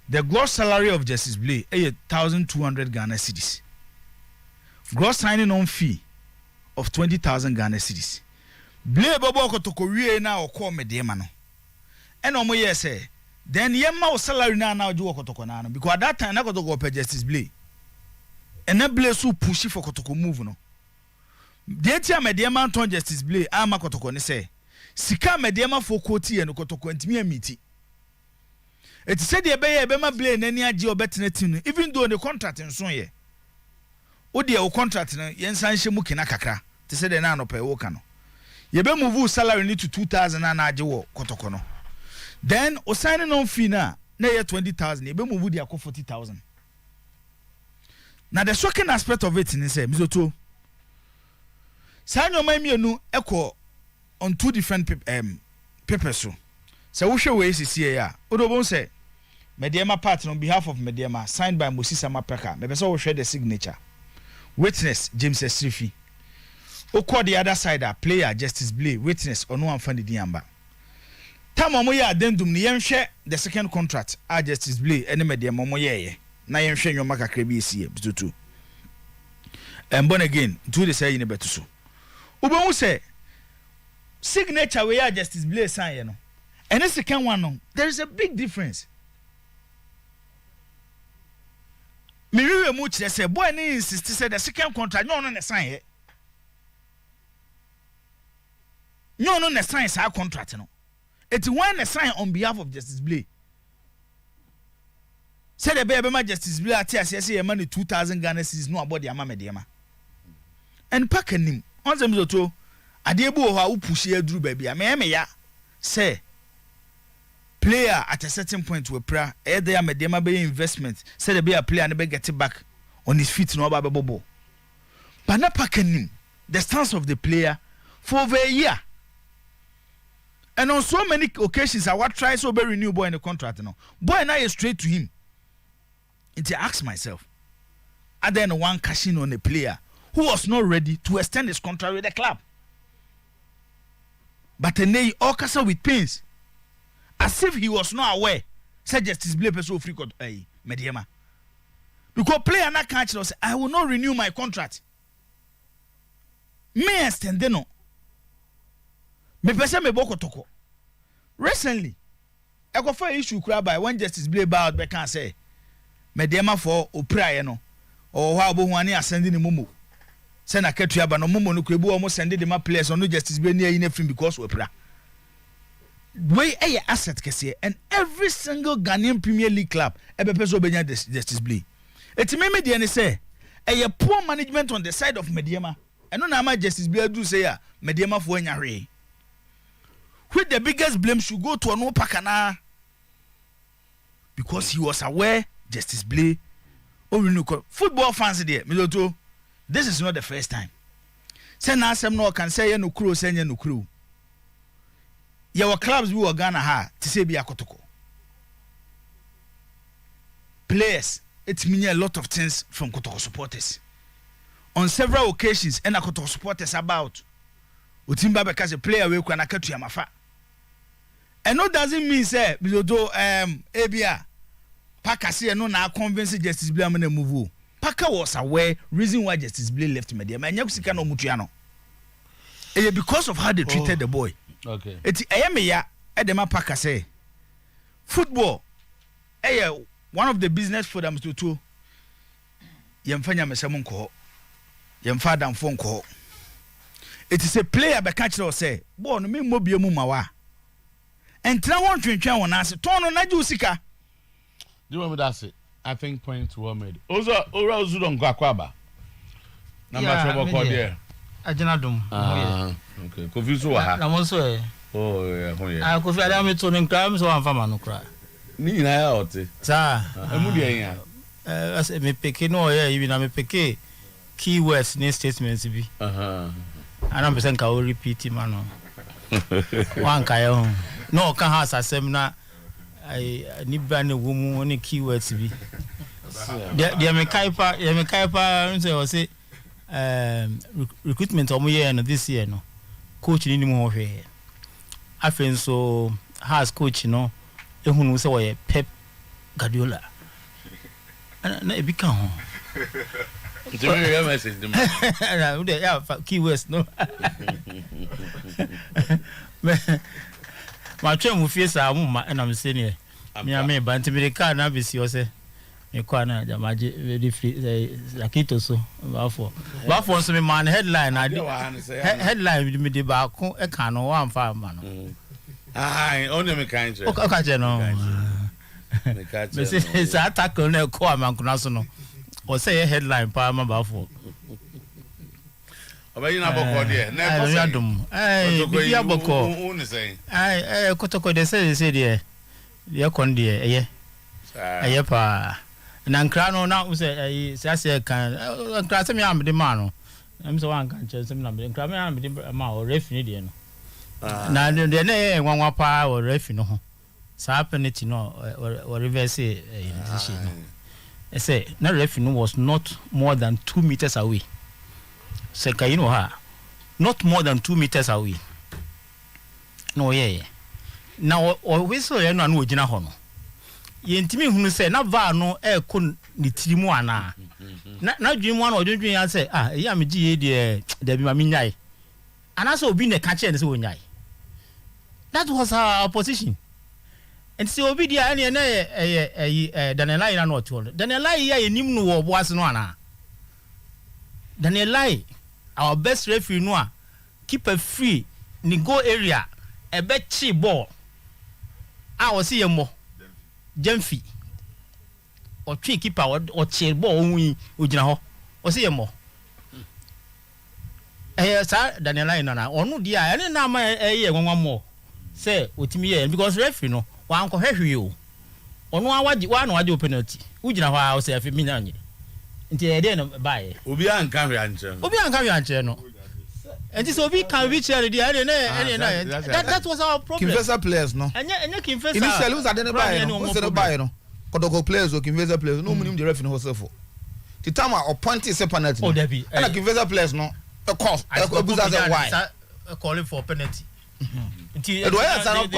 the gross salary of Justice Blay is 1200 Ghana cedis gross signing on fee of 20,000 Ghana cedis Blay bobo kotoko wie na okọ mediema no and omo ye say then yemma o salary na oju kotoko na no because at that time na kotoko pay Justice Blay and na Blay so push for kotoko move no the tia mediema Anton Justice Blay ama kotoko ne say sika mediema for quote no kotoko ntimi amiti it said the be Blay nani agi obetene tim even though the contract nso ye o de o contract no yensan hye mu kina kakra te said the na no pay wo ka no ye be move salary ni to 2000 na agi wo kotoko no then o signing on fee na ye 20,000 ye be move the akọ 40,000 now the shocking aspect of it is say mizoto sanyo mamienu ekọ on two different papers so wo hwe we sisi ya odobon say Mediema part on behalf of Mediema signed by Mosisa Mapeka. Me pesa wo share the signature. Witness James Esrifi. Oko the other side player Justice Blay. Witness ono amfani diamba. Time omo ye addendum ni yenhwe the second contract Justice Blay ene Mediema omo ye na yenhwe nyoma kakra bi esie bitutu. And born again to the say in beto so. Ubon say signature we Justice Blay sign no. And the second one no, there is a big difference. Me we mu kire say boy ni insist say the second contract no na sign here. No na sign sa contract no. It when na sign on behalf of Justice Blay. Say the baby ma Justice Blay ati ase e money 2000 Ghana cedis no about the ama mediama. And pack him on them to adebu ho a upushi aduru baby me ya say player at a certain point we pra there mediama be investment say the be a player and be get it back on his feet no about bobo. But na pack him the stance of the player for over a year. And on so many occasions I what try so be renew boy in the contract no. Boy now is straight to him. And I ask myself, are there one cashing on a player who was not ready to extend his contract with the club? But then they all castle with pains, as if he was not aware. Said Justice Blay person free court Mediema. Because player not catch us, I will not renew my contract. Me extend no. Me person me boko toko. Recently, I got for issue crab by when Justice Blay bout back and say. Mediema for opra no or how bo wani ascending the mumu say na ketu aba no mumu no kwebu almost sending the players on no Justice Blay near in film because opra way a asset kese and every single Ghanaian Premier League club ebe peso benya Justice Blay eti me dey ne say a poor management on the side of Mediema and no na ma Justice Blay do say ya Mediema for anya hwe with the biggest blame should go to Ono Pakana because he was aware Justice Blay, football fans there. Miloto, this is not the first time. Send us some no can say no crew, send no crew. Your clubs we were Ghana ha to say be a kotoko. Players, it means a lot of things from Kotoko supporters. On several occasions, and a Kotoko supporters about Utimba because a player will can to Yamafa. And no doesn't mean say Miloto ABA. Paka say no na convince Justice Blay am na move. Paka was aware reason why Justice Blay left Mediema. Anya kusika no mutua no. Because of how they treated the boy. Okay. Eti me ya edema Paka say football one of the business for them to yemfanya mesem nko. Yemfa dan fo nko. It is a player be catch us say, "Boy no me mobie mu mawa." Entra won twentwan won ase. Ton no na ju sika. Do you remember that? I think points were made. Also, Ora Zudon Gakwaba. Number trouble called there. Ajenadum. Okay. Confused wa. Na mo so e. Oh yeah. Ah, Kofi Adam to nim kra so amfa ma no kra. Ni na ya ote. Sa. Emu de yan. As me peke no yeah, you na me peke keywords ni statements bi. Ana me sen ka o repeat ma no. Wan ka yo. No ka ha asem na I nibba ne womu oni keywords bi. Dia me kaipa say recruitment omo ye no this year no. Coach ni mu hwe. Afen so has coach no ehunu say we Pep Guardiola. Na e bi kan ho. Do you message them? Na we yeah keywords no. Ma twem mu fie sa mu ma na me se ne me ba ntibire ka na besi o se me kwa na jamaje very free lakito so ba for so me man headline na headline me de ba ko e ka no wa mfa ma no only me kan je o ka je no me se sa tackle na ko amankuna so no o say headline pa ma ba for Obayi na boko there. Na ko adum. Bi ya boko. Unu say. Kotoko de say there. Ye kon there eye. Eye pa. Na nkra no na say say kan nkra se me am de ma no. Em so wan kan che se me na me nkra me am de ma o refi ni there no. Na de na nwanwa pa o refi no ho. saa penalty no or reverse decision no I say na referee no was not more than 2 meters away say you know ha not more than 2 meters away no yeah now or whistle ya no an ogina ho no yentimi hunu say na va no e ko ni tirimu ana na dwemu ana odwendwen ya say eya me gi ye de da bi ma menyai ana so obi ne ka che ne say onyai that was our position and so obi dia ene na Daniel Lai na no to Daniel Lai ya enim no wo boase no ana Daniel Lai our best referee no a keep a free ni go area e be chi ball o si yemo Jemfi o twi keeper o chi ball wi ogina ho o si yemo sa Daniel Lai na onu dia ene na ma gwanwa mo say otimi ye because referee no wa anko hwehwe o onu awaji wa na waji penalty ugina ho a o say afi minyanye nti e dey no bae obi anka hwe anche no and so obi can reach here there that was our problem Kinvesa players no enya Kinvesa initially was adene no kodoko players o Kinvesa players no munim the referee no herself the time I appointed say penalty oh there be and Kinvesa players no of course why calling for penalty nti do yes and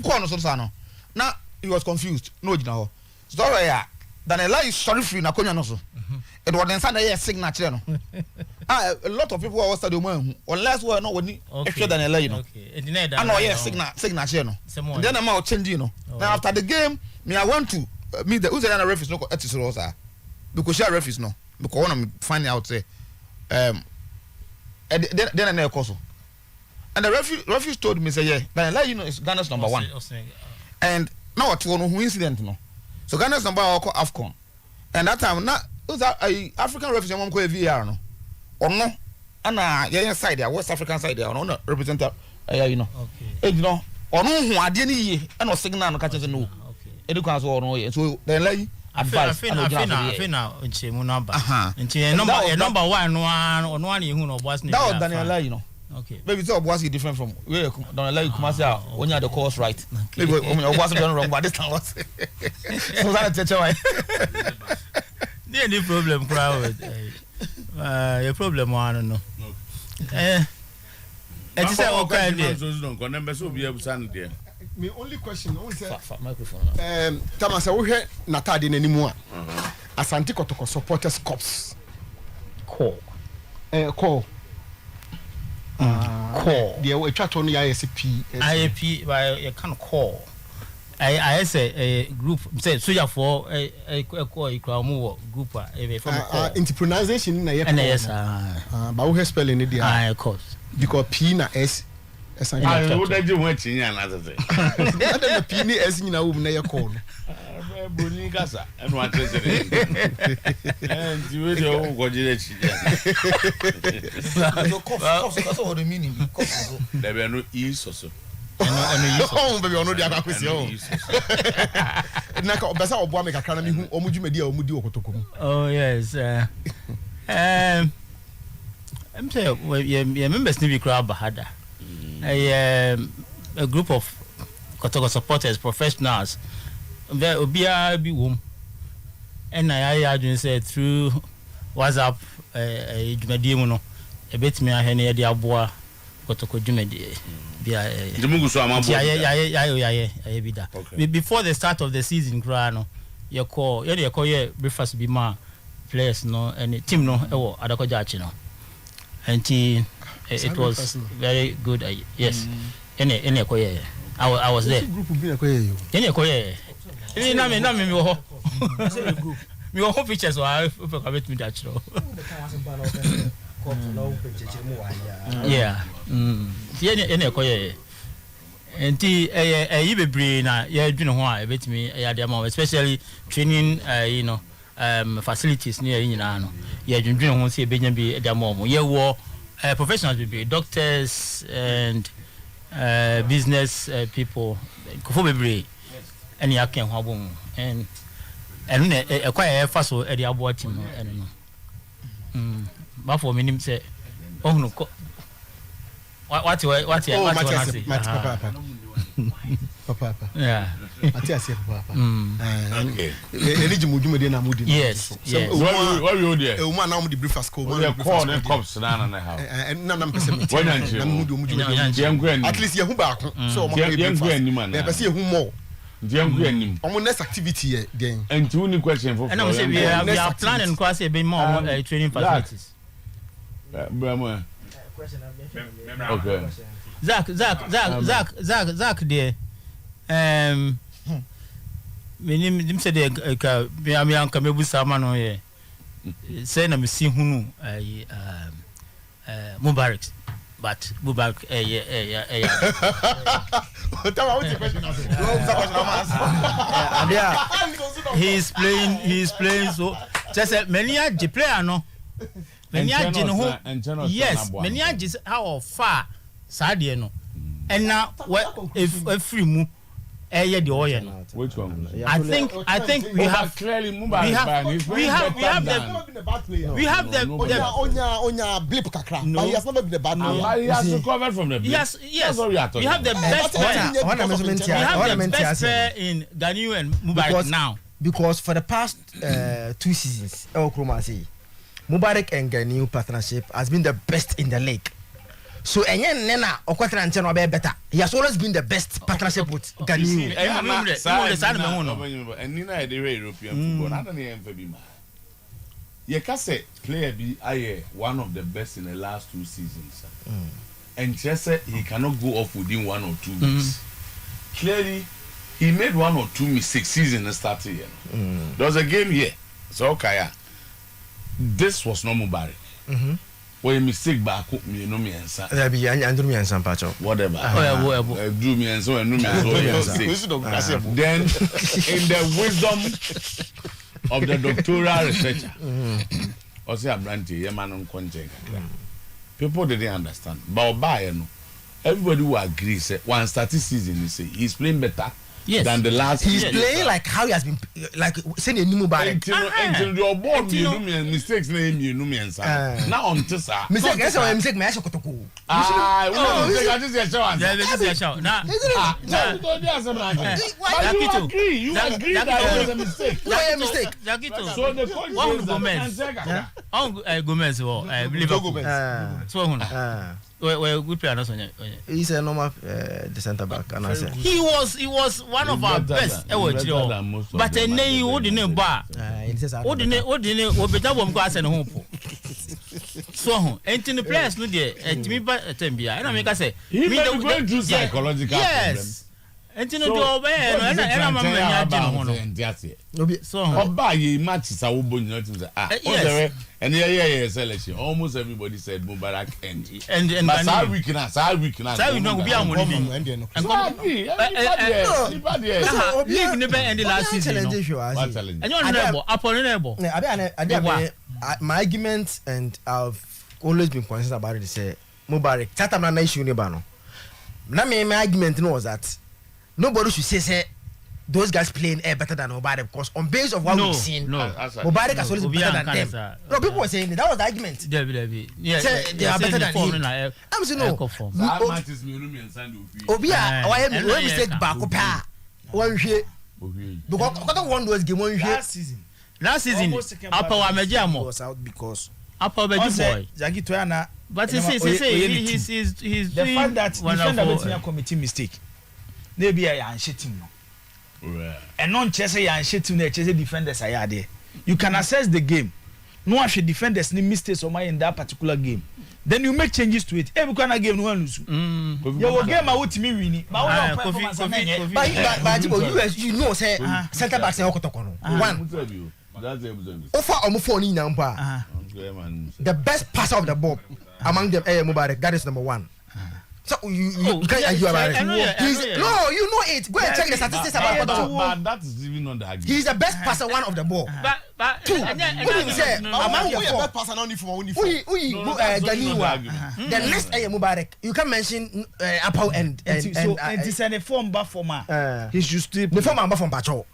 call for no now he was confused no gina ho so yeah Daniel Lai is sorry free na konya no so it was then say signature no a lot of people were stadium unless we no woni extra Daniel Lai no okay and then signature no and then am change no now after the game me I want to meet the Uzana referees no etisoro sir because share referees no because one find out say then na ekoso and the referees told me say yeah Daniel Lai is Ghana's number 1 and now what one who incident no so Ghana's number call AFCON and that time na African referees am ko VAR no ono ana your side there West African side there ono represent you know okay you know ono hu ade ni ye and signal no ka che no okay edukwa so ono so then like advice afina nchemu number nche number 1 no ono ani hu no boss ni that was Daniel Lai you know okay maybe so boss is different from where Daniel Lai come say when you the course right maybe your boss done wrong but this time was so that teacher why the problem crowd your problem one no it is okay there my only question I want say microphone Tamasa wo hwe natade nanimu a Asante Kotoko supporters corps call the we try to no IAP by you can call I say a group say soldier for a call group into pronunciation na yes but we spelling it there of course because P na S I would have went in another thing. The P ni S nyina wo na ye call Bruni Gasa and what is it? And you will go to so what the meaning there were no ease or so. Oh, baby, ono dia kwakwesi o. Na ka obesa obo ameka kana mi hu omudwumadi a omudi okotoko mu. Oh yes. I'm say yeah members ni bi kra bahada. A group of Kotoko supporters, professionals. There obia bi wom. And I adwin say through WhatsApp dwumadi mu no. E betimi ahene ye dia aboa Kotoko dwumadi. Before the start of the season, you call breakfast be my players no and team no adako jachi no and it was very good yes any I was there any na me wo me wo pictures so I commit me that no yeah any koye enti yi bebre na ya dwene ho a betimi ya de ma especially training facilities near nyina no ya dwene ho se benya bi de ma mo ye wo professionals be doctors and business people kofo bebre any aken ho abom and na ekwa fa so e de abo team no eno no ba for minim say ohunu ko what papa papa. Yeah. Ati ase papa. Okay. Eni jimu de na mudi. Yes. Yes. What you there? E uma na mo di breakfast ko. We call and cops na how. Na pese me. When and na mudi omuju. At least ye hu ba ko. So mo ye breakfast. Na pese ye hu more. Diangu anim. Omo next activity here then. And two new question for. And I'm saying we are planning to say be more training facilities. Bramo. Okay. Zach there. Dim say the me am ka mebu sama no ye. Say na me si hunu Mubarak. But Mubarak he's playing so just many a player no. Many a yes, many a how far Sadia no. And now if free mu the oil. Which one? I think we have clearly we have the onya blip kakra. But he has never been a bad player. He has recovered from the blip. Yes. We have the best player. We have the best player in Ghanaian and Mubarak now. Because for the past 2 seasons, Mubarak and Ghanaian partnership has been the best in the league. So Nena Okwatra and Cheno better. He has always been the best partnership with Ghanaian. And Nina the European football. I don't know be mad. You can say player be one of the best in the last 2 seasons. And just said he cannot go off within 1 or 2 weeks. Clearly, he made 1 or 2 mistakes season started here. There was a game here. So okay. This was not Mubarak. When you mistake back, you know me and son. There be Andrew me and some patch. Whatever. Do me and so and Then, in the wisdom of the doctoral researcher, or say a brandy, a man on contact. People didn't understand. But everybody will agree. Say one starting season, he say he's playing better. Yes. Than the last. He's playing like how he has been, like saying a new Mubarak. Until your board, you know me and mistakes, name you know me and son. Now on to sir. Mistake, that's why mistake. Me ask you I just a show. This is a show. Now, you agree that it was a mistake. Why a mistake? So the point is Gomez or Liverpool. So well, good player. He's a normal the centre back, and I said he was one of our best ever. But then you wouldn't bar. Wouldn't better one class and home. So, and the players no there, and me but Tembia, and I make us say, he may be going through psychological yes. And you know, and I'm so buy ye matches. I will be nothing. And yeah, selection. Almost everybody said Mubarak and how we can we know we are money and league never ended last season. And you're neighbor, upon neighbor. My argument, and I've always been conscious about it, say Mubarak, Tatam na issue nebano. Na my argument was that nobody should say those guys playing better than Mubarak, because on base of what we've seen, Mubarak has always been better than them. No, people were saying that was the argument. Yeah, they are better than him. I'm saying no. Obia, why am I mistake back up? One year, because I one was game 1 year. Last season, Upper Wamejamo was out because Upper Boy. Zaki Toyana. But he's the fact that defender betting committee mistake. Maybe I am shitting. And non chase and shitting the chase defenders I are there. You can assess the game. No one should defenders any mistakes or my in that particular game. Then you make changes to it. Every kind of game no one lose. Your game I would me winning. But you know say center back say Okotokono. One. Offer on phone number. The best passer of the ball among them, Mubarak. That is number 1. So you can't argue about it. No, you know it. Go and check the statistics about but that is even on the argument. He's the best passer, one of the ball. But 2. What did he say? Among your 4 passer, only for the next Mubarak. You can mention Apple and it's a form buffer man. He's just the form buffer from Pacho.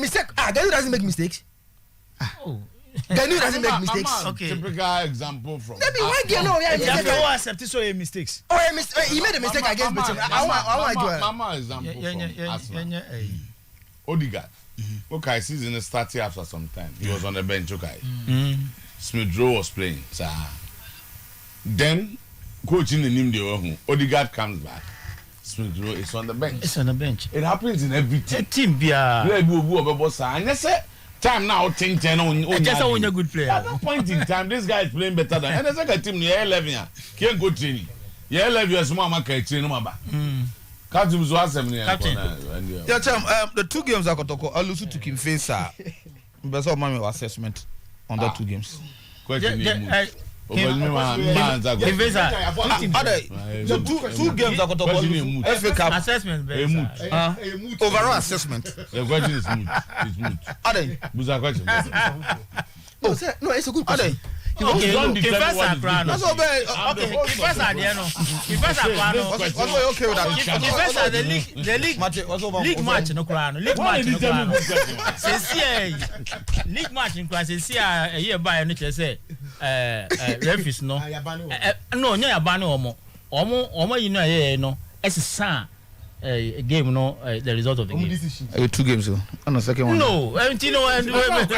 Mistake. Ganu doesn't make mistakes. Gani doesn't make mistakes. Okay. Typical example from. Maybe one game no, yeah, Yeah, mistake. who accept so mistakes. Oh, he made a mistake against Britain. I want Mama example from Arsenal. Odegaard. Okay, season started after some time. He was on the bench. Okay. Smith Rowe was playing. So, then coaching the name the Odegaard comes back. Smith Rowe is on the bench. It's on the bench. It happens in every team. Team bia. And that's it. Time now, 10 on just a winner good player. At that point in time, this guy is playing better than. And the second team, year 11, can't go training. Year 11, you're small, man, can't train no Captain was awesome. Yeah, the 2 games I got to call, I lose to Kim Face. Best of my assessment on the 2 games. Question. Two games I got to call FA Cup Assessment. overall assessment. The question is moot. Are they? Buza question. No, it's a good question. Okay, That's all bad. Okay, first at the end. First at okay with that. First at the league match no crown. League match no crown. Say league match in class say a year by no say referees no. No, nya yaba no omo you know eh no. Esa game no the result of the game. 2 games though. On the second one. No, you know and 2 games.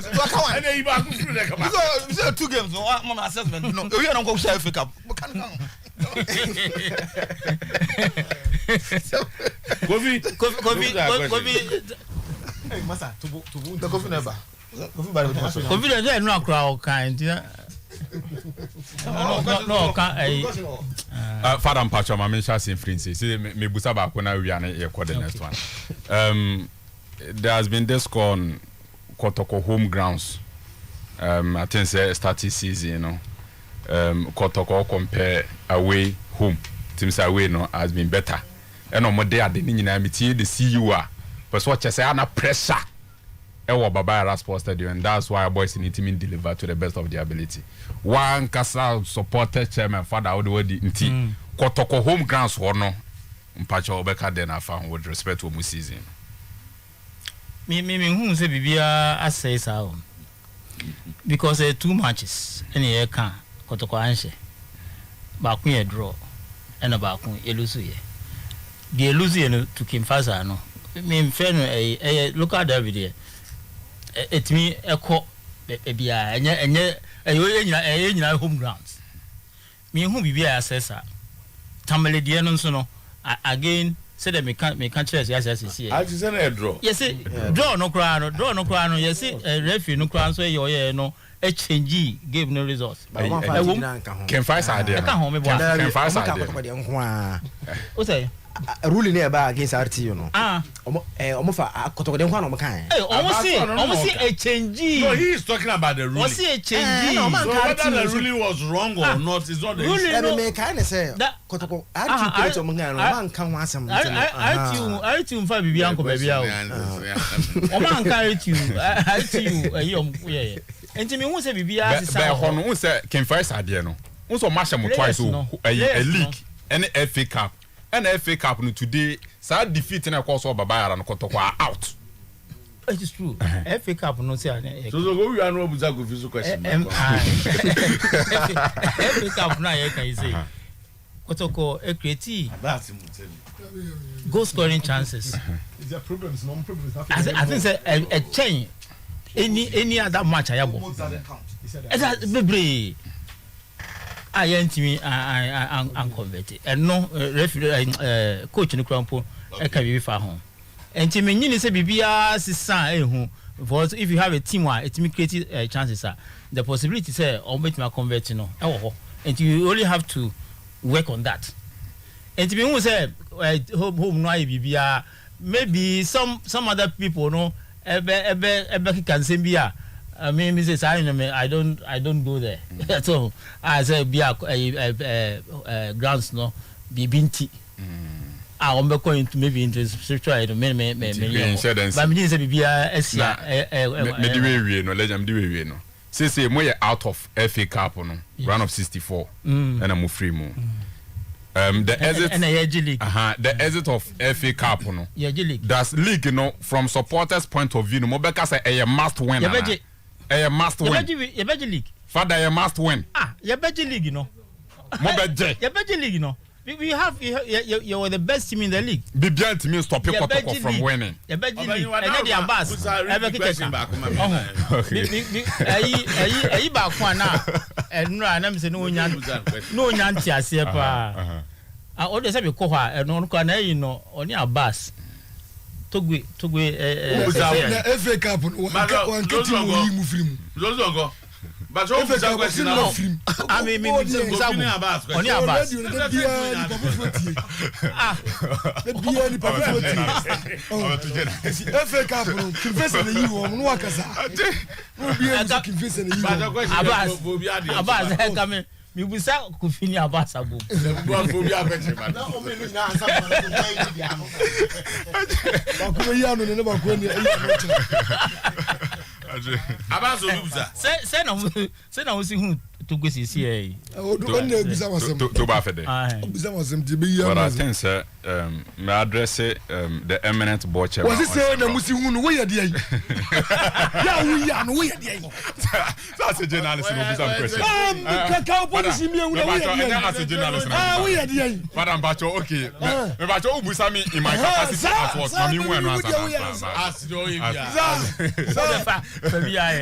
And then you back through the come. So 2 games. No, my assessment. No, we don't go share FA Cup. Kofi. Hey, Masa, to the coffee never. Confidence there no crowd kind. No, Father Mpacho, my mention in Frincy. See, me busa ba kuna we are the next one. There has been this on Kotoko home grounds. I think say starting season, you know. Kotoko compare away home. Teams away no has been better. And no more there the nyina metie the CU but what you say ana pressure. Ewo Baba Sports Stadium, and that's why our boys in the team deliver to the best of their ability. One Kasa supported chairman father all the way in Kotoko home grounds for no Mpacho Obeka then I found with respect to season. Me who say bibia assay sao because 2 matches any year can Kotoko anshe ba kun ye draw and ba kun ye lose ye the lose ye no to Kim Fasa no me fair no a local derby there it me echo bia enye nyina home grounds me who bibia assessa tamale die no so no again say that me can chess yes I just said a draw. Yes, draw no crown, yes, referee no crown so you no a change gave no results. Can fight idea. Can fight idea. What say? A ruling nearby against RT, you know. Almost a Kotoko de one kind. Almost a change. No, he is talking about the ruling. What's a change? So whether the ruling was wrong or not is not the ruling. Let me kind of say that Kotoko RT man can want some. I tune for baby uncle baby out. Oh man carried you. I tell you and to me who say baby as who say can fight idea no. Also match them twice a league and FA Cup. And FA Cup no today sad defeat na cause of Baba and Kotoko out. It is true. FA Cup no say so go you are no buza go fiso question. FA Cup na here can say Kotoko e create that's goal scoring chances. Is there problems no problems I think say a change any other match ayabo. It's bebre I me I converted and no referee coach no crampo e can be far home and me nyini say bibia sisan ehun because if you have a team where it me create chances the possibility say or make me convert no and you only have to work on that and me who say home no bibia maybe some other people no ebe can say bia I mean, Mrs. I don't go there. So I say be a grounds no be binti. I'm going to maybe into spiritual but me say be a me no legend we no. Say mo out of FA Cup no round of 64 and I'm free mo. The exit and league. The exit of FA Cup no. League. That's league no from supporters point of view no mo be say a must win. a must win. Your budget league. Father, a must win. Your budget league, you know. Your budget league, you know. We have you were the best team in the league. Be beyond to me stop your from winning. Your budget league. And then the Abbas. Ever question back. Okay. Back one now. And no, I'm saying no nyanti asiepa. All the same ko ha no kan you know on your Abbas. Togwe FA Cup one kiti mu film. Zozo. But all the question now. I mean, only Abbas. FA Cup confess the you no wakasa. No be able confess the you. Abbas come mi busa ko fini Abbas ago. Phobia beche man. Na o me no nya ansa ma na ko yi ano. Ba ko yi ano ne ba ko ni Abbas olubusa. Say na we see who to go see here. To ba fede. But I think sir me address the eminent board chairman. Was it say na musi hunu we yede yi? Ya we ya no we yede yi. That's a journalist no be some question. Ka police mi ehun we yede yi. As a journalist. We yede yi. Madam Bacho okay. Me Bacho ubusa me in my capacity as what mami wen answer. As do him ya.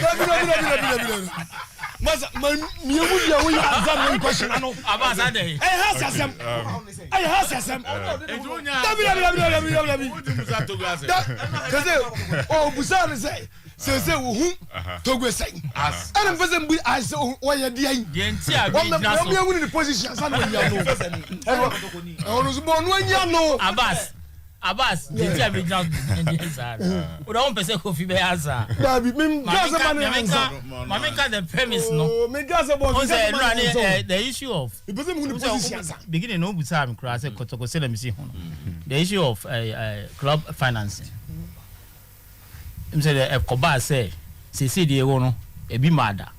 Masa mi ehun dia we answer me question no. Abbas ade. I has oh busan say wo hu Togo say as and person be I say why you dey we win the position san we no ono so bon no nya no Abbas the team be down in the side we don't person Kofi be answer baby me gas the premise no me gas about the issue of the person win the position beginning no busa am cry say Kotoko say let me see the issue of club financing him say the Koba say the ewo no e bi mada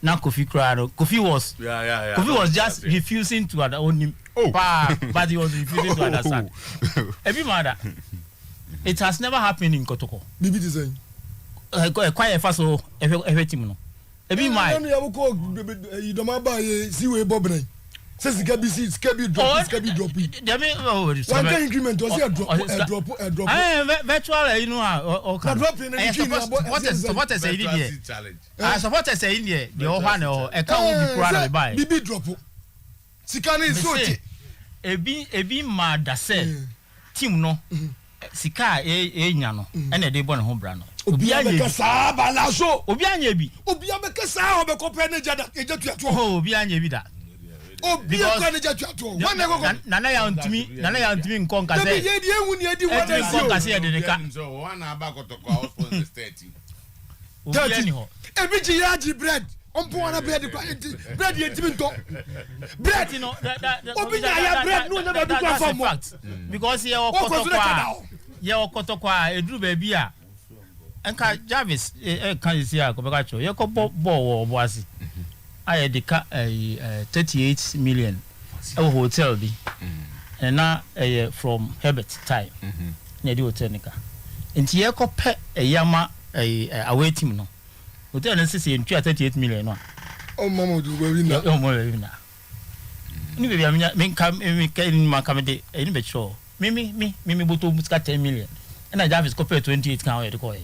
na Kofi cry no Kofi was just refusing to own him but he was refusing to understand e bi mada it has never happened in Kotoko bibi dey say quite fast so every team no e bi my no ya ko idoma ba ye si we bobren say sika bi drop dem one time increment was a drop virtual you know drop in supporters say there supporters say there the one e can be kura buy bibi drop sika ni so ebi ma da say team no sika nya no e na dey born ho bra no obi anya sa bala so obi anya bi obi ameka sa ho be ko pe na jada ejetu ato obi anya bi da obi akwa na jatu ato wan na go nana ya ntimi nkon ka say ye di ehun ni edi wan na nkon ka say de ka so wan na ba Kotoko house sponsors 30 obi ani ho ebi ji ya ji bread ompo wana bread ye ntimi nto bread you know obi ya bread no na ba bi kwa fam because ye Kotoko eduru ba bi a enka Jarvis kan si a ko be ka cho ye ko bo asi I had 38 million hotel bi and now from Herbert time near the hotel nika nti ye ko pe yama away team no hotel no say 38 million no oh mama do go win na ni be me kan ma kam de ni be sure me boto buska 10 million and I Jarvis ko pe 28 kan we de ko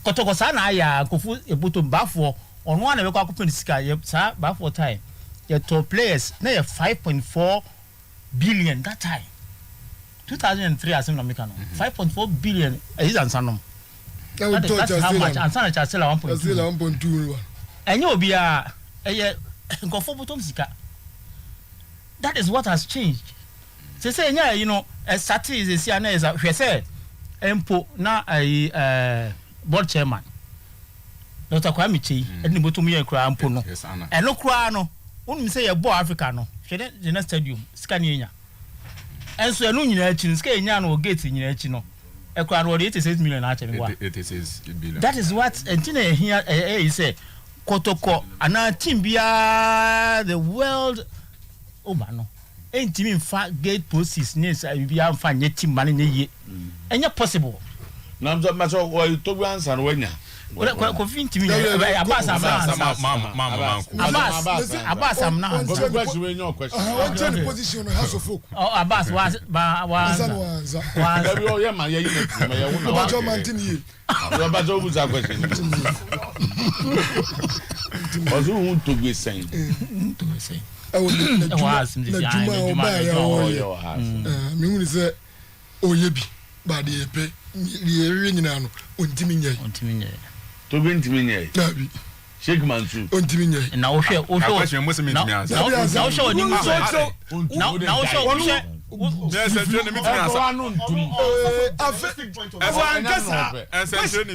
Kotoko sa na ya kofu eboto bafo on one we kwa kupin sika sa ba for time your top players na 5.4 billion that time 2003 as in America 5.4 billion is ansanom that's how much ansana cha sell 1.2 enye obi a nkofo bottom sika that is what has changed say you know a start is here na is hwese empo na board chairman Dr. Kwame Chi eni botum ye kura ampo no eno kura no wonu say ye bo Africa no hwede the stadium sika ne nya enso eno nyina achi sika nya no gate nyina achi no e kura no 86 million na achi me wa 86 billion that is what entina here say Kotoko ana team bia the world oba no entimi mfa gate posts ne say bia mfa nye team man ne ye enya possible na mzo maso wo to answer no wanya Kofi ntimi Abbas am na question position has of folk. Abbas was Shake Mansu. Na wo question mo se me ntimi answer. Na wo show ni mu so. Na wo show Yes, I don't need to answer. Ni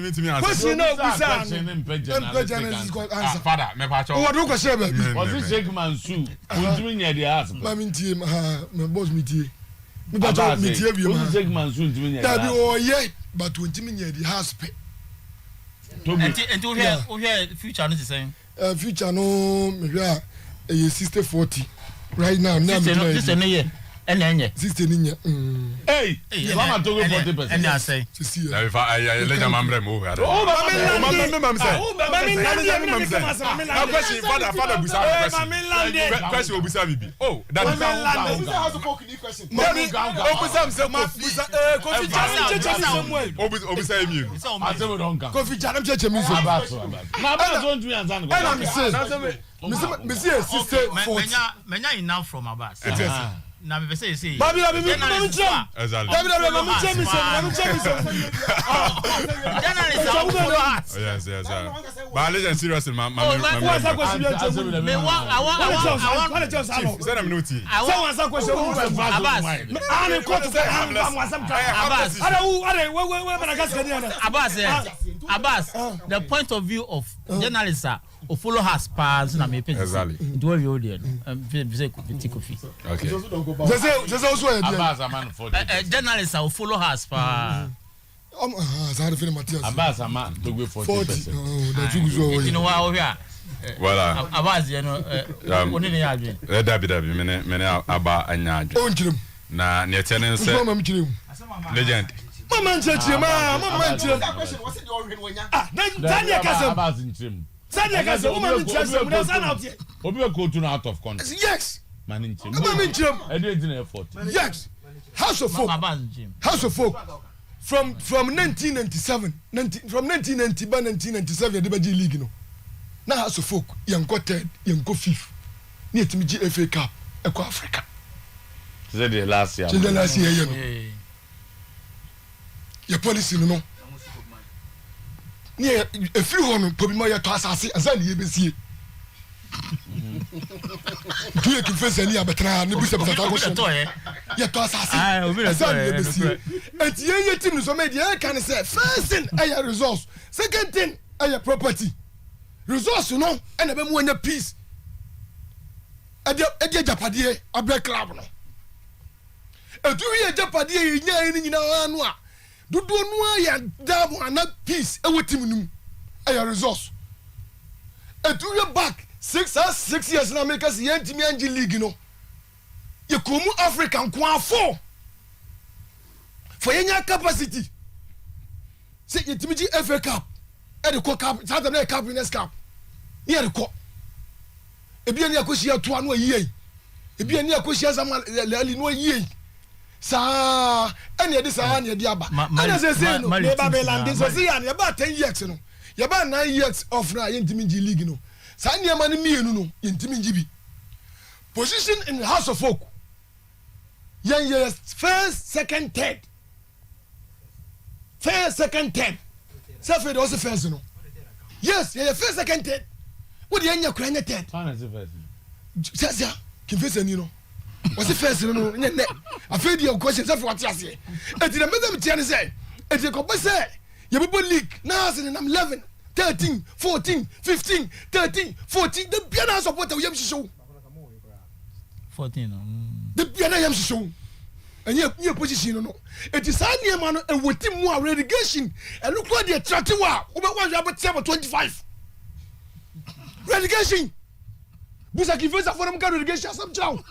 me ntimi answer. Question no Father, me pa cho. What do you say baby? Was it Shake Mansu? Ntimi nya dey ask. Mami ntie my boss me tie. Me ba cho me tie bi ma. Shake Mansu ntimi nya. That be oh yeah, but ntimi nya dey house pay. And we hear future no saying. Future no me hwa 60-40 right now. This is year. And 60 ninya. Hey, mama to go 40%. And I say. If I let them ambre move. Oh, Question father busa question. Question busa bibi. Oh, that question. Mommy, obusa mse Kofi Jana obusa emi. I say we don't come. Kofi Jana cheche mi so. Na ba don't do answer. And me say 60-40. Menya enough from Abbas. Na me say Baby, Exactly. Yes. But listen seriously, I Abbas, the point of view of journalists or follow her spans na me pay. Exactly. Do you audio? Say Kofi. Okay. Just also Abbas a man 40. Journalists will follow her span. Abbas a man to go 40%. You know why we are. Voilà. Abbas, you know, only the admin. Dabi mene aba anya adwe. Onchirim. Na ne tene se legend. Mama nchechi mama nchechi. Ah, Tanya Kasem. Abbas nchim. Tanya Kasem, mama nchechi, we stand out here. Obi go to out of country. Yes. Man nchim. Mama nchim. I did effort. Yes. House of Folk. House of Folk. From 1997, from 1990 by 1997 the Baji League no. Na House of Folk, yanko third, yanko fifth. Ni etimiji FA Cup, Eko Africa. Say the last year. Say the last year, you know. Your policy no. Ni e free home probably ya to asase ansa ni yebesi. Tu ye ki fese ni abetra ni busa busa ta question. Ya to asase. Ansa ni yebesi. Enti ye team no so me dey can say first thing aya resource, second thing aya property. Resource no e na be mu anya peace. E dey japade abre club no. Etu ye japade ye nya ni nyina anu a dodo no ya dam ana peace e wetim num aya resource. Etu ye back 6 years na make us yentimi anji league no. Ye komu African kwa 4 for yenya capacity. Say yentimi ji FA Cup e de ko cup South America Cup Winners' Cup. Ye de ko. Ebi ani akoshia to anu ayi. Ebi ani akoshia sama lali no ayi. Sa ene de sa ane de aba. Ana say no be Babylon so say ane about 10 years no. Ya ba 9 years of na yentimi ji league no. Sa ane ma ne mienu no yentimi ji bi. Position in the House of Folk. Yan years first, second, third. First, second, third. Say also first no. Yes, yeah, first, second, third. What the anya kranya third? Say kin face ani no. Was the first no ne. I feel your question say what you say. E di na me dem tie ne say. E di ko be say ye be league na as in 11, 13, 14, 15, 13, 14. The piano support we yam show. 14 no. The piano yam show. And your position no. It is any man a waiting more relegation. And look what they try to wa. Over 25. Relegation. Busa kifesa for them got relegation some job.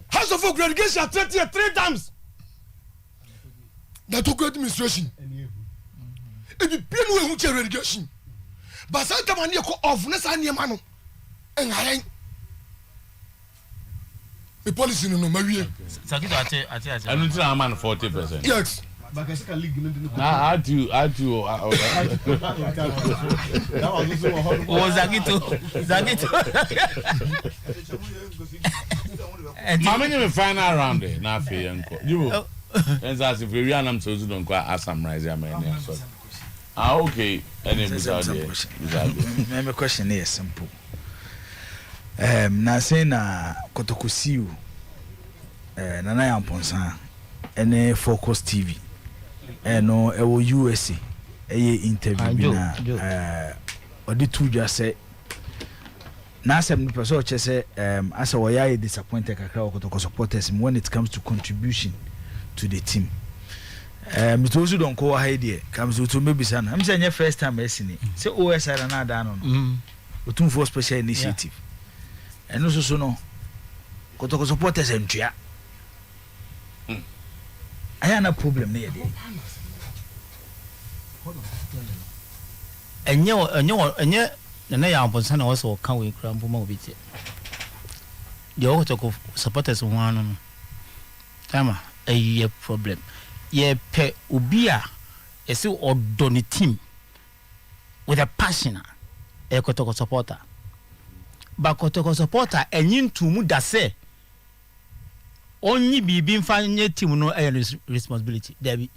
House of Folk relegation 3 times. That took administration. ebi pie no ehu che relegation but some man ko off na sa niam ano enharen the policy no mawie Sakito ate. anu tira man 40%. yes Bakasika league no do. I do Oh, Zakito. Mama me final round there na fe yanko. You. And as if we am so don't go as summarize am any so. Okay. Any without there. My question is simple. Na say na Kotokosiu Nana Yamponsa ene Focus TV no ewo USA interview na odi tuja say na asem no person che say asa we are disappointed kakra Kotoko supporters when it comes to contribution to the team it also don't go ahead there comes to maybe sana am say first time esini say OSR na da no otum for special initiative and also so no Kotoko supporters entua aya na problem na yede enye na ya amponsa na waso kan we kra mpo ma obiti de Kotoko supporters one no tama a problem ye pe obi a ese odo ni team with a passion e Kotoko supporter ba Kotoko supporter enyin tumu da se onyi bibi mfanye team no responsibility there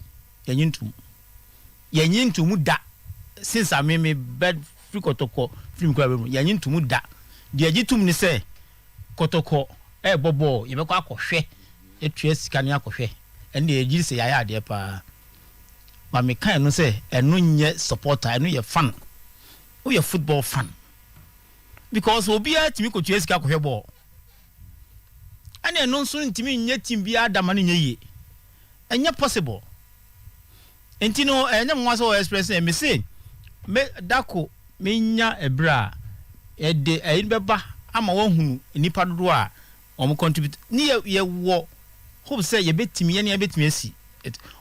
yenyin tumu da since I me bed free Kotoko film kwa be yenyin tumu da de agitum ni se Kotoko bobo ye be kwa akohwe etue sika ne akohwe ene egi se yaya de pa ma me kan no se eno nye supporter eno ye fan o ye football fan because obi a timi ko tue sika akohwe ball ene eno nso ntimi nye team bi adama ne nye ye enye possible entino enye mwa so express me say me dako me nya ebra e de ayin beba ama wahunu nipa dodo a omo contribute ni ye wo hope say ye betimi ye ne ye betimi asi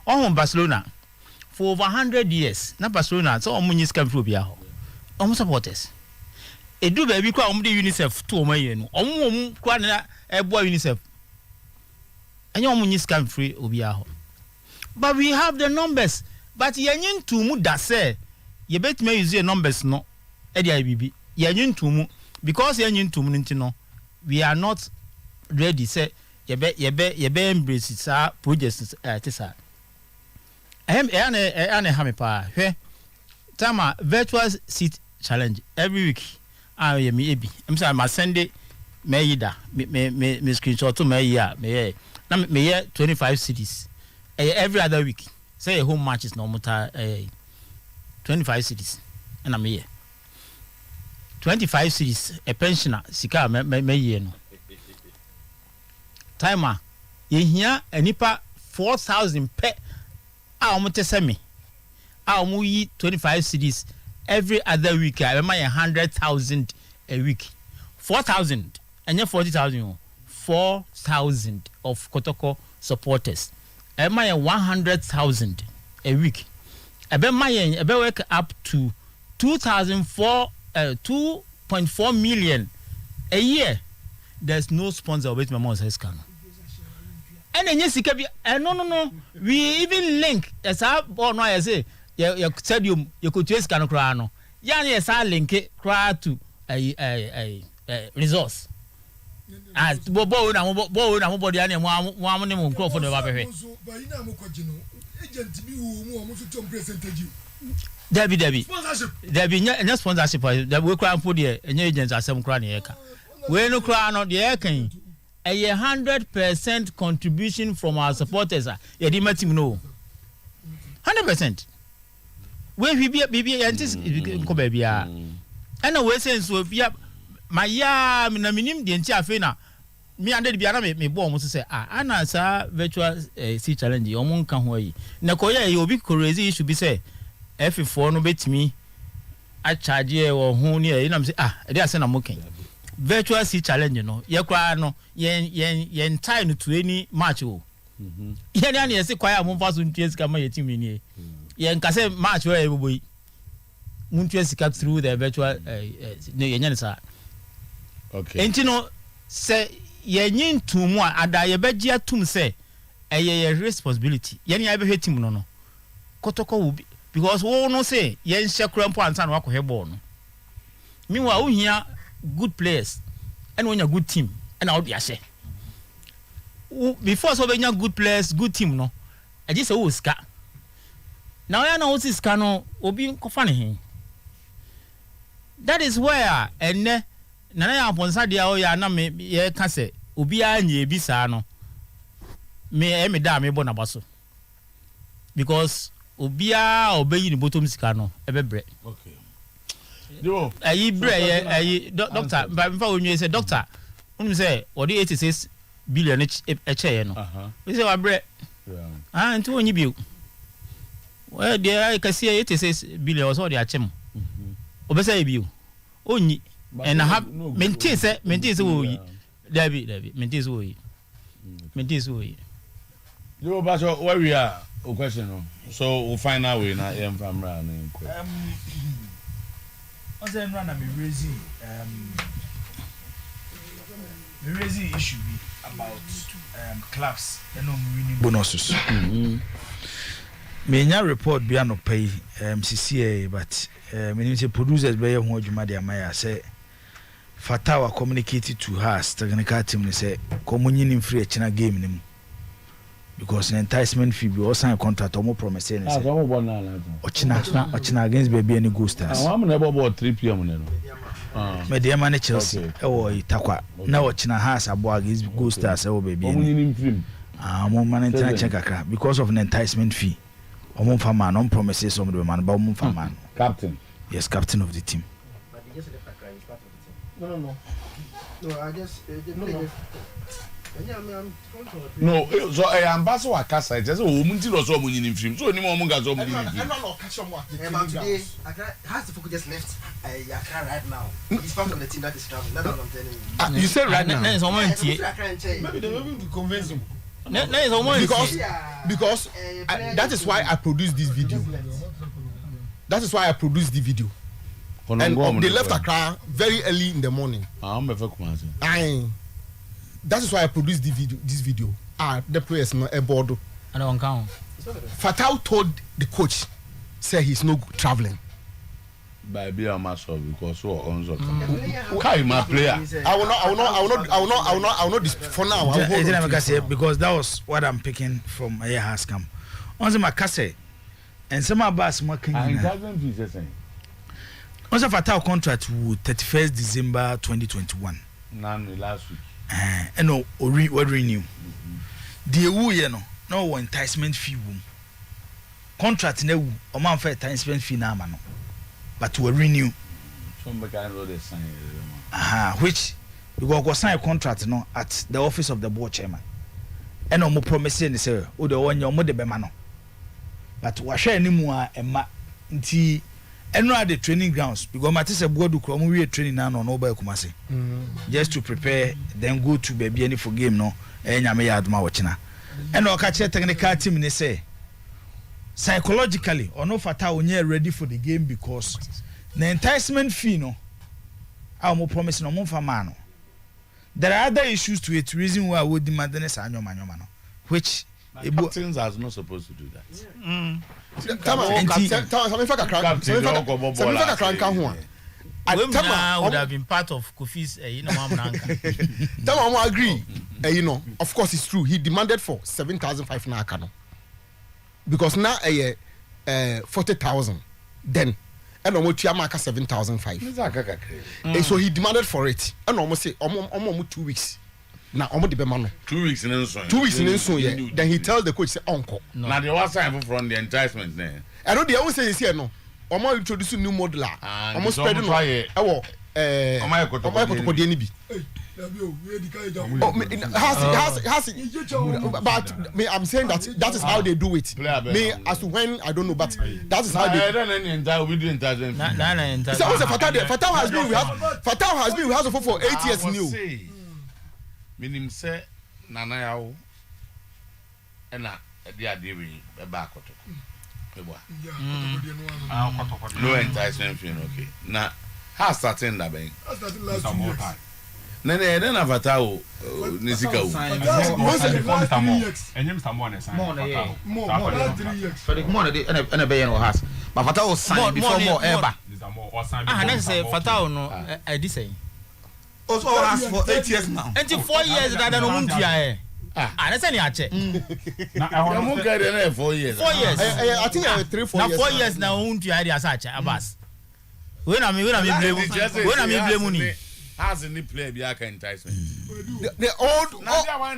on Barcelona for over 100 years na Barcelona so omo nyi scam fro bia ho omo supporters edu ba bi kwa omo de UNICEF to omo ye no omo kwa na ebo UNICEF enye omo nyi scam free obia ho but we have the numbers but yenyin tumu da say ye betime use numbers no e dia bibi yenyin tumu because yenyin tumu ntino we are not ready say ye be embrace sa projects tisa ane ha me pa hwe tama virtual seat challenge every week ye me ebi am say ma Sunday me yida me screenshot to me ya me na me ye 25 cities every other week say a home matches no muta 25 cities and I'm here 25 cities a pensioner sika me ye no timer ye hia anipa 4,000 pe a omote semi a omo yi 25 cities every other week I remember 100,000 a week 4,000 and 40,000 4,000 of Kotoko supporters I my 100,000 a week. I bet my work up to 2.4 million a year. There's no sponsor with my mom's head. And then yes, no. We even link as I born I say your stadium you could just can cry no. Yes, I link it cry to a resource. As bobo na body ani mo ne mo crop for the baby. Agent bi wo mo so tom percentage. Debbie. Debbie nya sponsorship that we cry for there nya agents asem cry na yeka. We no cry no the kan. A 100% contribution from our supporters. Ya di team no. 100%. We be antis ko baby a. And we say so bia my ya na minim de nti afi na me ande de bia na me bo mo say ana sa virtual sea challenge o mo nka ho yi na ko ya obi crazy issue be say F4 no betimi a charge e wo ho ni e na me say e dey ase na mo ken virtual sea challenge no ye kwa no yen time to any match o ye na ye say kwa ya mo fa so ntie sika ma ye team ni yen ka say match where e boy muntu sika through the virtual yen yen sa okay enti no say yen ntu mu ada ye beji atum say eye responsibility yen ya be hwetim no kotoko will be because we no say yen shekura mpo ansa na wakɔ ball no meanwhile we hear good players and when you good team and out there say before so when you good players good team no I just say o ska now ya na o si ska no obi kofa ne he that is where enne nana ya ponsa dia o ya na me ye ka say obi anya ebi saa no me da me bo na baso because obia obeyi ni bottom sika no ebebre okay yo ayi bre ayi doctor ba mfa onwe say doctor unu say odi 86 billion eche no we say wa bre nti onyi bi we dey ka see 86 billion so dey achem obesa bi onyi and have maintain say wo yi dabi maintain wo yi yo ba so where we are o question no so we'll find out we na em famra na nko on say na me raise issue about clubs and winning bonuses me nya report bi no pay CCA but me say producers be ho adwuma de amaya say Fatawa communicated to her technical team they say komunyin free china game nim because an enticement fee be also sign contract or more promise any say ochina against baby any Ghost Stars I'm never about 3 p.m. no me dey man Chelsea e wo itakwa na ochina has abo against Ghost Stars e wo baby any mo man ntena check akra because of an enticement fee omo fa man on promises some the man ba omo fa man captain yes captain of the team but they just the is part of the team no I just no so I am baso akasa just o munti lo so munyin film so ni mo mun ga so munyin film no catch am what today has the focus just left Accra right now he's part of the team that is traveling that's what I'm telling you you said right now no someone maybe they will to convince him no someone because that is why I produced this video that is why I produced the video and they left Accra very early in the morning that is why I produced this video. The players no a board. I don't count. Fatau told the coach, say he's no traveling. By be a master because so on so. Okay, my player. I will not for now. Because that was what I'm picking from a has come. On my cassette and some of us working. On the Fatau contract would 31st December 2021. None last week. No, or renew. The woo, you know, no enticement fee womb. Contract no, a man for enticement fee now, man. But to renew. Which you go sign a contract no at the office of the board chairman. And no more promising, sir, or the one your mother be man. But what share any more and ma tea. And no the training grounds because Matisse board do come we training now on Oba Kumasi. Just to prepare then go to baby any for game no nyame ya aduma watchina. And no catch technical team they say psychologically or no fata onye ready for the game because the enticement fee no I mo promise no mo fa man no. There are other issues to it reason why I would demand this anyoma no which captains are not supposed to do that. I would have been part of Kofi's agree. Of course it's true. He demanded for 7,500 na akano. Because now 40,000 then and almost Yamaka 7,500. So he demanded for it. And almost say almost 2 weeks. Now almost the man 2 weeks in yeah. Then he tells the coach say uncle. Now the was time from the enticement there. I know they always say here no. Almost introducing new model. Almost spreading but I'm saying that is how they do it. Me as to when I don't know, but that is how they. Fatau has been with us for 8 years new. Meaning say Nana yao, and they are doing a back. No enticement fee, okay. Now, how starting that bank? Then Avatao Nisika. And a bayan has. But Fatao signed before more ever. Let's say Fatao no, I did say. Also asked for 8 years now. Until 4 years that I don't want to. That's any ache. I'm going to get 4 years. 4 years. I think I have 3-4 years. Now 4 years now, won't you idea such a bus? When I blame money. Has any player be enticement? The old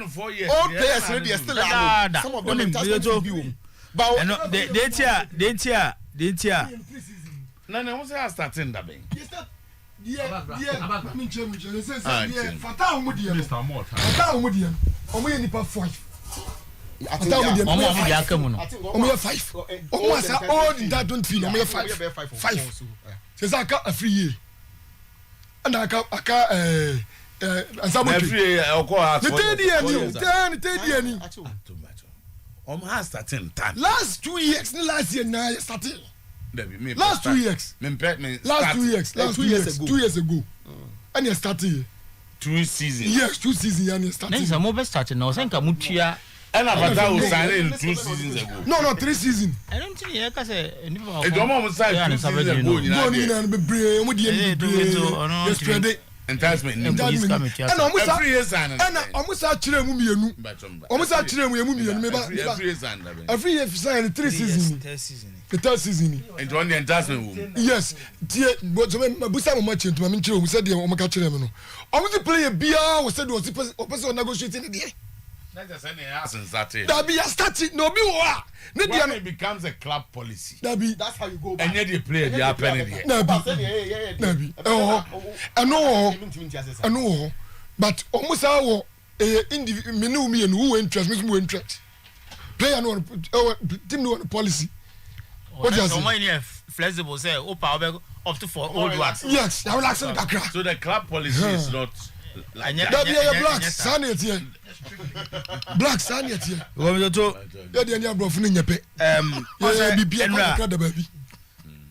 4 years. Old players already still around. Some of them enticement view. But they no, what's that starting that bank? Last 2 years, last year now starting. Last 2 years. Last 2 years. Last 2 years ago. 2 years ago. And you started 2 seasons. Yes, 2 seasons. And you started. Next, I'm over starting now. Thank you. And Avatar was signed 2 seasons ago. No, 3 seasons. I don't think you can say. It's almost signed 2 seasons ago. Yesterday. Enticement. And every year signing. And almost actually mumienu. Almost actually mumienu. Every year sign 3 seasons. The 3rd season. And on the enticement. Yes. But my busa much into my mincho. We said the Omaka Chileno. I want to play a beer. We said was the person negotiating the that be a statute. No be what. It becomes a club policy. That's how you go back. And yet you play the penny. Nabi. I know. But almost our individual me and who interest me interest. Player no team no policy. What does it? Flexible say up to for old ones. Yes, I will accept that. So the club policy is not like that. Be a black sanity. Black sanity. We to the bro fun nyepe.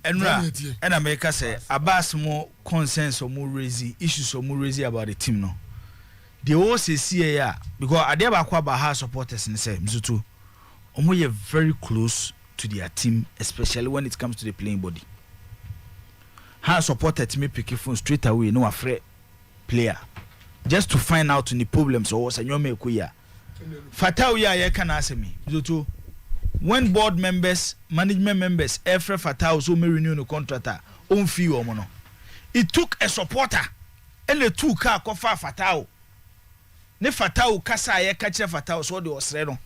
Enra and America say Abbas more concerns or more raising issues or more raising about the team no. They all say here because Adeba Kwaba has supporters and say Mzutu omo very close to their team, especially when it comes to the playing body. Has supported me pick phone straight away, no afraid player. Just to find out any problems or what's a new kuya. Fatao ya can ask me. Mzutu when board members, management members, every Fatao so may renew the contract on fee or mono. It took a supporter and the 2 car kofa Fatao. Ne Fatao kasa ya catch Fatao so they was ready.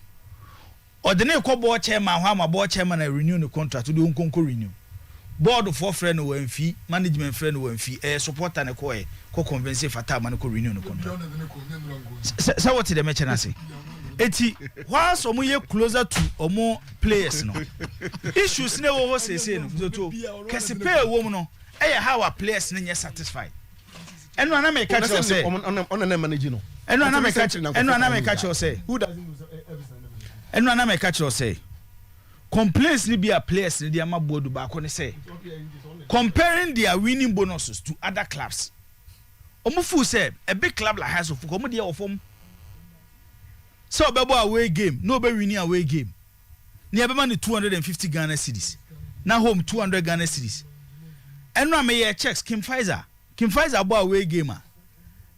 Or the name board chairman, how my board chairman I renew the contract to do unconco renew. Board for friend who fee, management friend who fee, a supporter and a co convince Fatao man renew the contract. So what did the mention I say? Eti whilst omo ye closer to omo players no issues ne wo say no to kese pay wo no eh how our players ne satisfied eno na me catch you say on na manage no eno na me catch you say who doesn't lose every eno na me catch you say complaints ni be a players ni dia mabodu ba ko ne say comparing their winning bonuses to other clubs omo fu say a big club like House of omo dia ofom. So bebo away game, no be winning away game. Ni abema ni 250 Ghana cedis. Na home 200 Ghana cedis. Enra me ye checks Kim Pfizer bo away game a.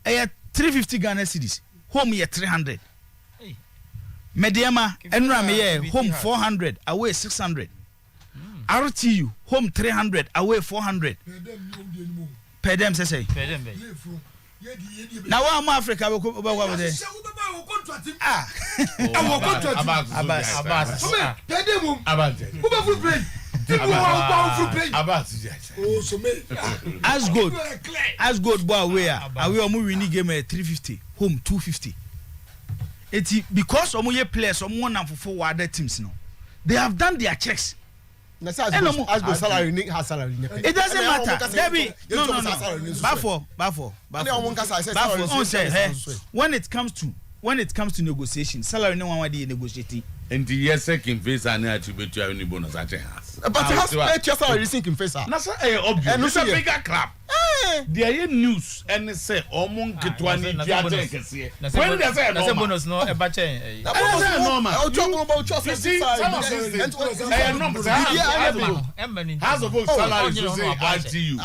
350 Ghana cedis. Home ye 300. Mediama enra me ye home 400, away 600. RTU home 300, away 400. Per them say. Now I'm Africa we go there. Ah. As good boy we omo winning game 350 home 250. It's because omo ye players omo na for other teams no. They have done their checks. As go salary has salary. It doesn't matter. Debbie, no. Bafo. When it comes to when it comes to negotiation salary no one wa dey negotiate and the year second face and attribute to any bonus at has but has pay salary sinking face na say obvious it's a bigger club there news and say omon ketwa ni tiate kese when they say no bonus no e ba chen normal has of salary to say RTU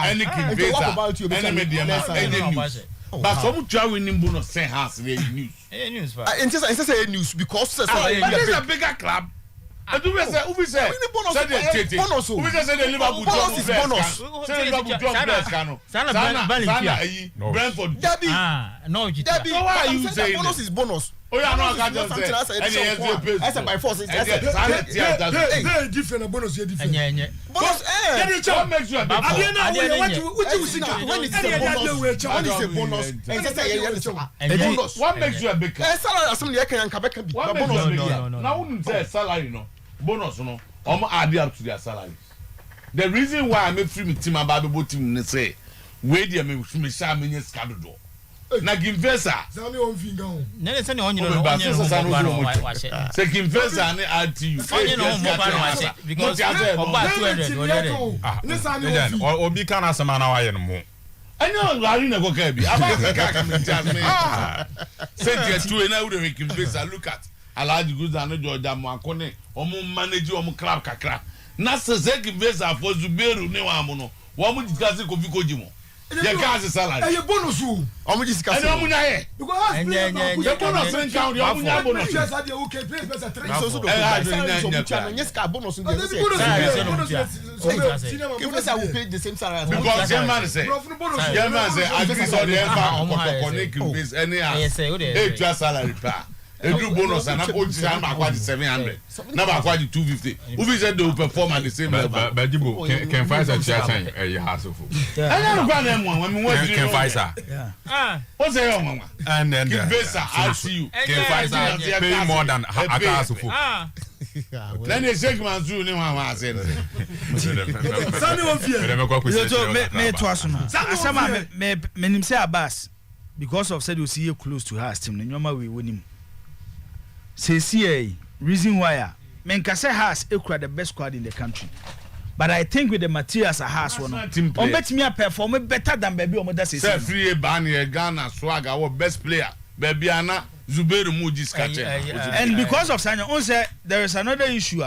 any kibeta any media any news but some try winning bonus say has the news news it's say news because it's a bigger club. And do we say bonus? We say the Liverpool bonus. Say Liverpool bonus. Sana Brentford. Debbie. No. So why are you saying bonus is bonus? Oh yeah, no, I can't say. I said by force. Hey, different bonus here different. Bonus. What makes you a big? When it's a bonus. What makes you a big? Salary assembly can come back. Bonus. Now wouldn't say salary no. Bonus no. Add up to their salaries. The reason why I make free team about the team say wait there me share me schedule. Na Gimvesa. Zani on finger on. Nene sani onye no. Say Gimvesa ne RTU. Onye no mo ba no ase because oba 200 obi kan asema na wa ye no mo. Anyo lari na go ka bi. Aba ka come me. Say the two na we dey Gimvesa look at. Alaji Guza no George Amakone omo manage omo club kakra. Na say Gimvesa for Zuberu ne wa mo no. Wo mo discuss ko fi ko jimo. Your guys' salary. And your bonus, who? I'm just discussing. And your bonus ain't count. Your bonus. Just had the okay place, but a train. So yes, car bonus. Give us our pay the same salary. Because your man say, I agree on the empire. Connect with any extra salary. A new bonus and I'm going to say I'm acquired 700. Now I'm acquired 250. Who said they will perform at the same level? But you can find a chair and you have to. I don't know them one. Can find her. What's the young mama? And then I see you. Can find her pay more than a castle. Then they shake my zoo. No one has said. Me say Abbas because of said you see you close to her team. Nyoma we win him. Say reason why men can say has equal the best squad in the country. But I think with the materials I has one, bet me a perform better than baby or mother says. Say free Bani Ghana swag our best player. Baby Anna Zuberu Muji Skache. And because of Sanya, on say there is another issue.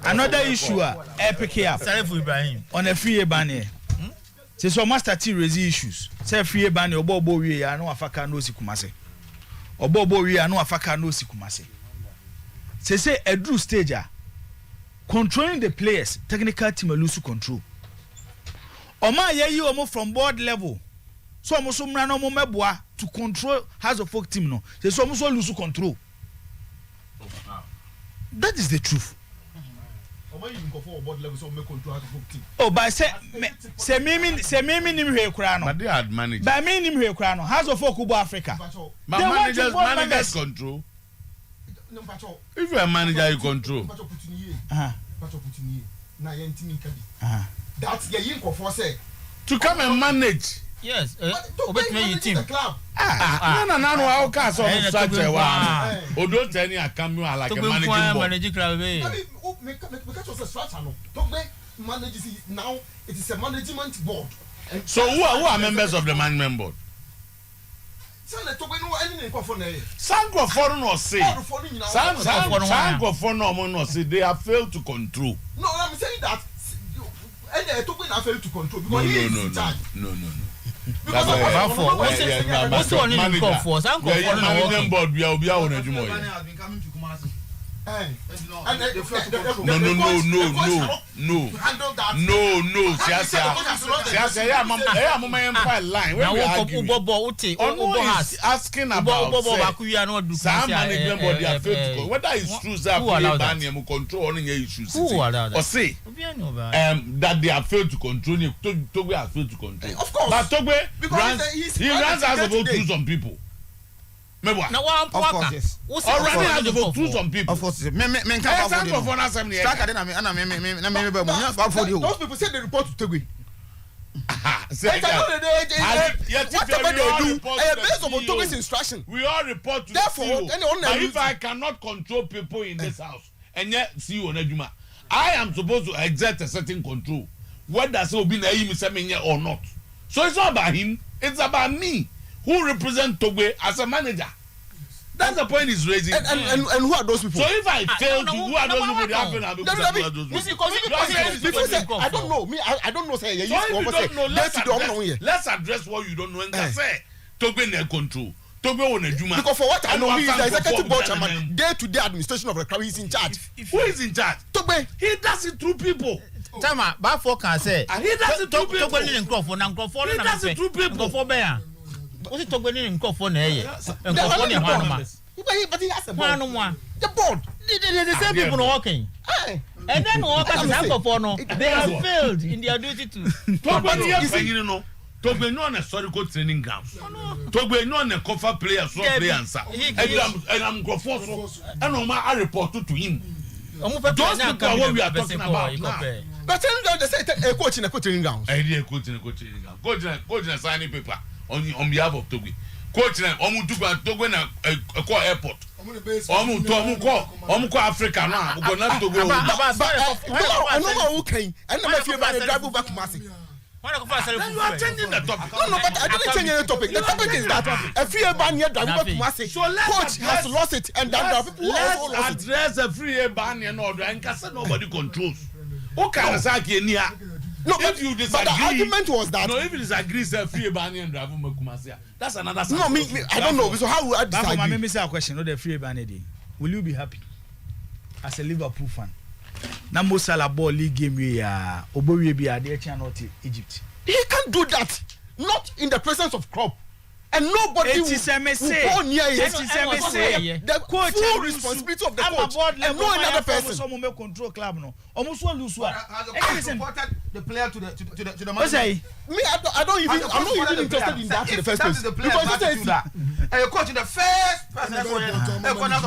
Another issue. Epic here. Ibrahim on a free Bani. Say so master T raise issues. Say free Bani obo we ya no afaka no sikumase. Obo we ya no afaka no sikumase. Say a drew stage controlling the players, technical team lose control. Oma ye you omo from board level. So omo so mra no mo meboa to control House of Folk team no. Say so omo so lose control. That is the truth. Oh, by say me nim hwe kura no. But they had managed. By me nim hwe kura no. House of Folk Ubo Africa. But managers control. If you are manager, you control. That's the yin for say to come and manage. Yes, obet me team. No, how can so such a one? O don't tell me I come you like a managing club. Because of the structure no. Don't manage now it is a management board. So who are members of the management board? Sango for no say. Sango for no say they have failed to control. No, I'm saying that and to have failed to control because he is in charge. No. What's one in the for? Sango for no board we are on a jumo. No. Asking about some management body are failed to whether it's true that they control on your issues or say that they are failed to control. Togbe has failed to control. Of course, but Togbe runs as about to some people. Now of course, yes. Already has to go through some people. Of course, those people say they report to Togbe. whatever they do, based on Otogo's instruction. We all report to therefore, the CEO. But if I cannot control people in this house, and yet CEO Nejuma, I am supposed to exert a certain control. What does it be or not? So it's not about him, it's about me, who represent Togo as a manager. That's the point he's raising. And who are those people? So if I fail to, who are those people? I don't know. Me, I don't know. Say, so if you don't know, let's address what you don't know. And say, Togo ne control. Togo on a Juma. Because for what I know, he's the executive board chairman. Day-to-day administration of the crowd. He's in charge. Who is in charge? Togo. He does it through people. Tama, but for can say. He does it through people. Togo in Crawford, and Crawford. He does it through people. What's it talking in Crawford? But he has a board. The board. The same people walking. And then walk as a for they have failed in their duty to. Togbe no on a historical training ground. Togbe no on a cover player, so play answer. And I'm go for so. And I report to him. Those people are what we are talking about now. But they say a coach in a coaching ground. I hear coach in a coaching ground. Coach in a signing paper on behalf of Togo. Coach in Togo in a core airport. Omu Africa now. We go not to go. But I know who came. And I'm afraid to drive back to Masi. You are changing the topic. No, but I didn't change the topic. The topic is that a free ban here drive back to Masi. So coach has lost it, and that people also lost it. Let's address a free ban and order, and nobody controls. Okay, no, if you disagree, but the argument was that. No, if you disagree, say free ban and drive Kumasi. That's another. No, me, I don't know. So how would I disagree? Let me say a question. No, the free ban. Will you be happy as a Liverpool fan? Na Mo Salah ball league game we Obowie be at the channel Egypt. He can't do that. Not in the presence of crop. And nobody will go near it. The full responsibility of the coach and no another person. Someone may control club no. Almost one lose one. Has supported the player to the What's manager. Me, I'm not even interested in that in the first place. Because a coach in the first person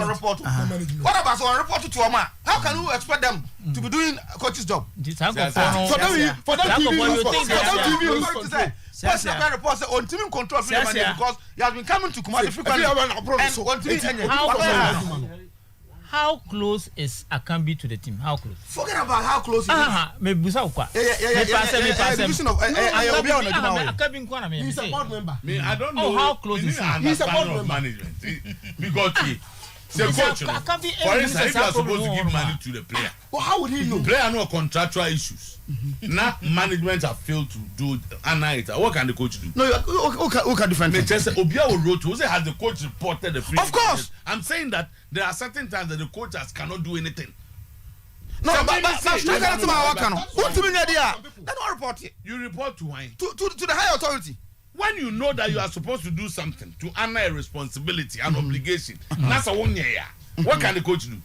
report. What about someone report to Oma? How can you expect them to be doing a coach's job? For them to be What's the report say on team control because he has been coming to Kumasi frequently and on team. How close is Akambi to the team? How close? Forget about how close he is. Maybe so quoi. He's a board member. I don't know how close is he. He's a board member. Management. Because the coach, for instance, if you are supposed to give money to the player, but how would he know? Player no contractual issues. Now management have failed to do it. What can the coach do? No, who can defend him? Obia wrote. Who say has the coach reported the free? Of course, I'm saying that there are certain times that the coaches cannot do anything. No, but that's my work. What do you mean there? They don't report it. You report to why? To the higher authority. When you know that you are supposed to do something to honor a responsibility and obligation, that's a 1 year. What can the coach do?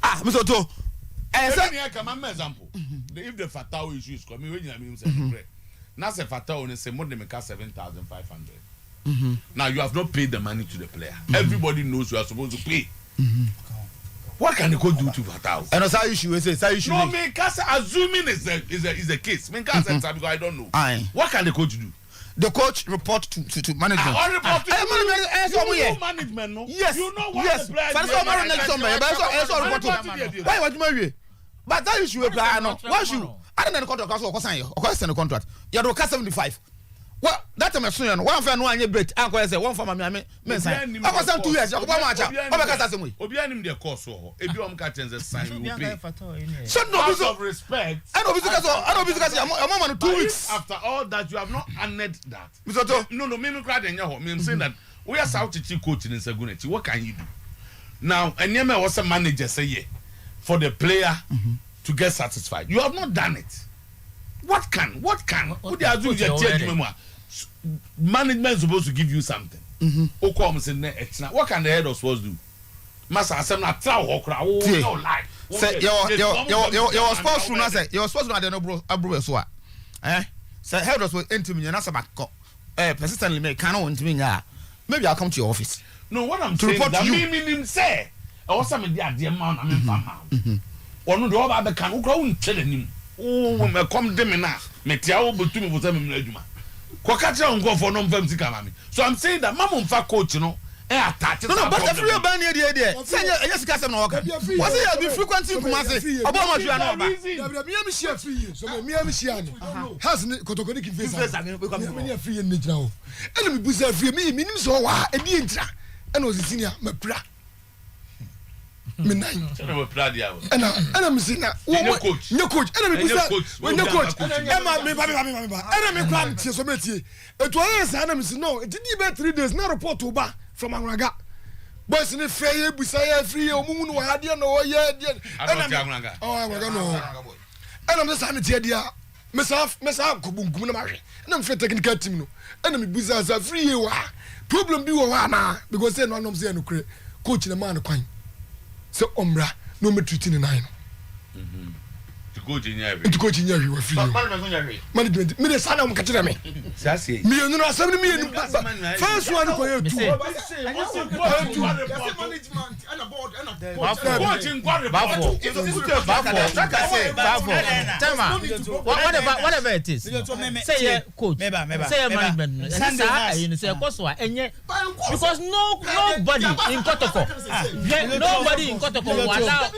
Mr. Otuo. Example. If the fatal issue is coming, when you say, now say fatal and say more than 7,500. Now you have not paid the money to the player. Everybody knows you are supposed to pay. What can the coach do to fatal? And that's how issue is. No, me assuming is a case. Me because I don't know. What can the coach do? The coach report to management. Report to management. No. Yes. You know what yes. The player. Why would you? But that issue apply no. Once you I don't know the contract or question the contract. You have to 75. Well, that time soon one fan no anye bet. Anko say one for me sign. I was 2 years. Oba match. Oba ka say we. Obi anim the course ho. Ebi om ka change sign you pay. So no because of respect. I know because I'm on 2 weeks. After all that you have not honored that. Mr. Otuo. No, me crowd enya ho. Me am saying that we are South Chichi coach in Saguneti. What can you do? Now, Enyema was a manager say yeah for the player to get satisfied. You have not done it. What can? What they are doing management is supposed to give you something. What can the head of sports do? Master, I said not tell or no lie. Say your sports room say your sports room no bro so say head of sports into me na say back persistently me can want me maybe I'll come to your office. No, what I'm saying that me say I was some the man I mean fam. Onu do oba be kan ukra un tell nim. oh me come dem na me tia wo betumi bo say me mra adwuma ko ka kire onko for no mfam sika mami so I'm saying that mama mfa coach no attach no but every ban here there say you sika sem no work was it be frequency kuma say obo ma jua no ba me am share free so me am share no has kotokoni ki face me free ni jira o ene me busa free me nim so wa e di ntira ene o senior me pra me nine ene we pra dia ene me sina wo coach ene me busa ene coach ema me ba ene me kwa tie so me tie eto aye sa ene me si no it di be 3 days na report oba from Angraga boys ni free busa ya free omumu no ha de no ye de Angraga Angraga no ene me sa me tie dia me sa kubungum na ma hwe na me free technical team no ene me busa sa free wa problem bi wo wa na because say no anom say no kre coach na man kwan so omra no me treat ni nine to coach nyawe wa free management me de sana mo ka kire me sase me you know asem me you first one ko you two management and a board and a coach in kware whatever it is say coach say management say koso enye because nobody in Kotoko will allow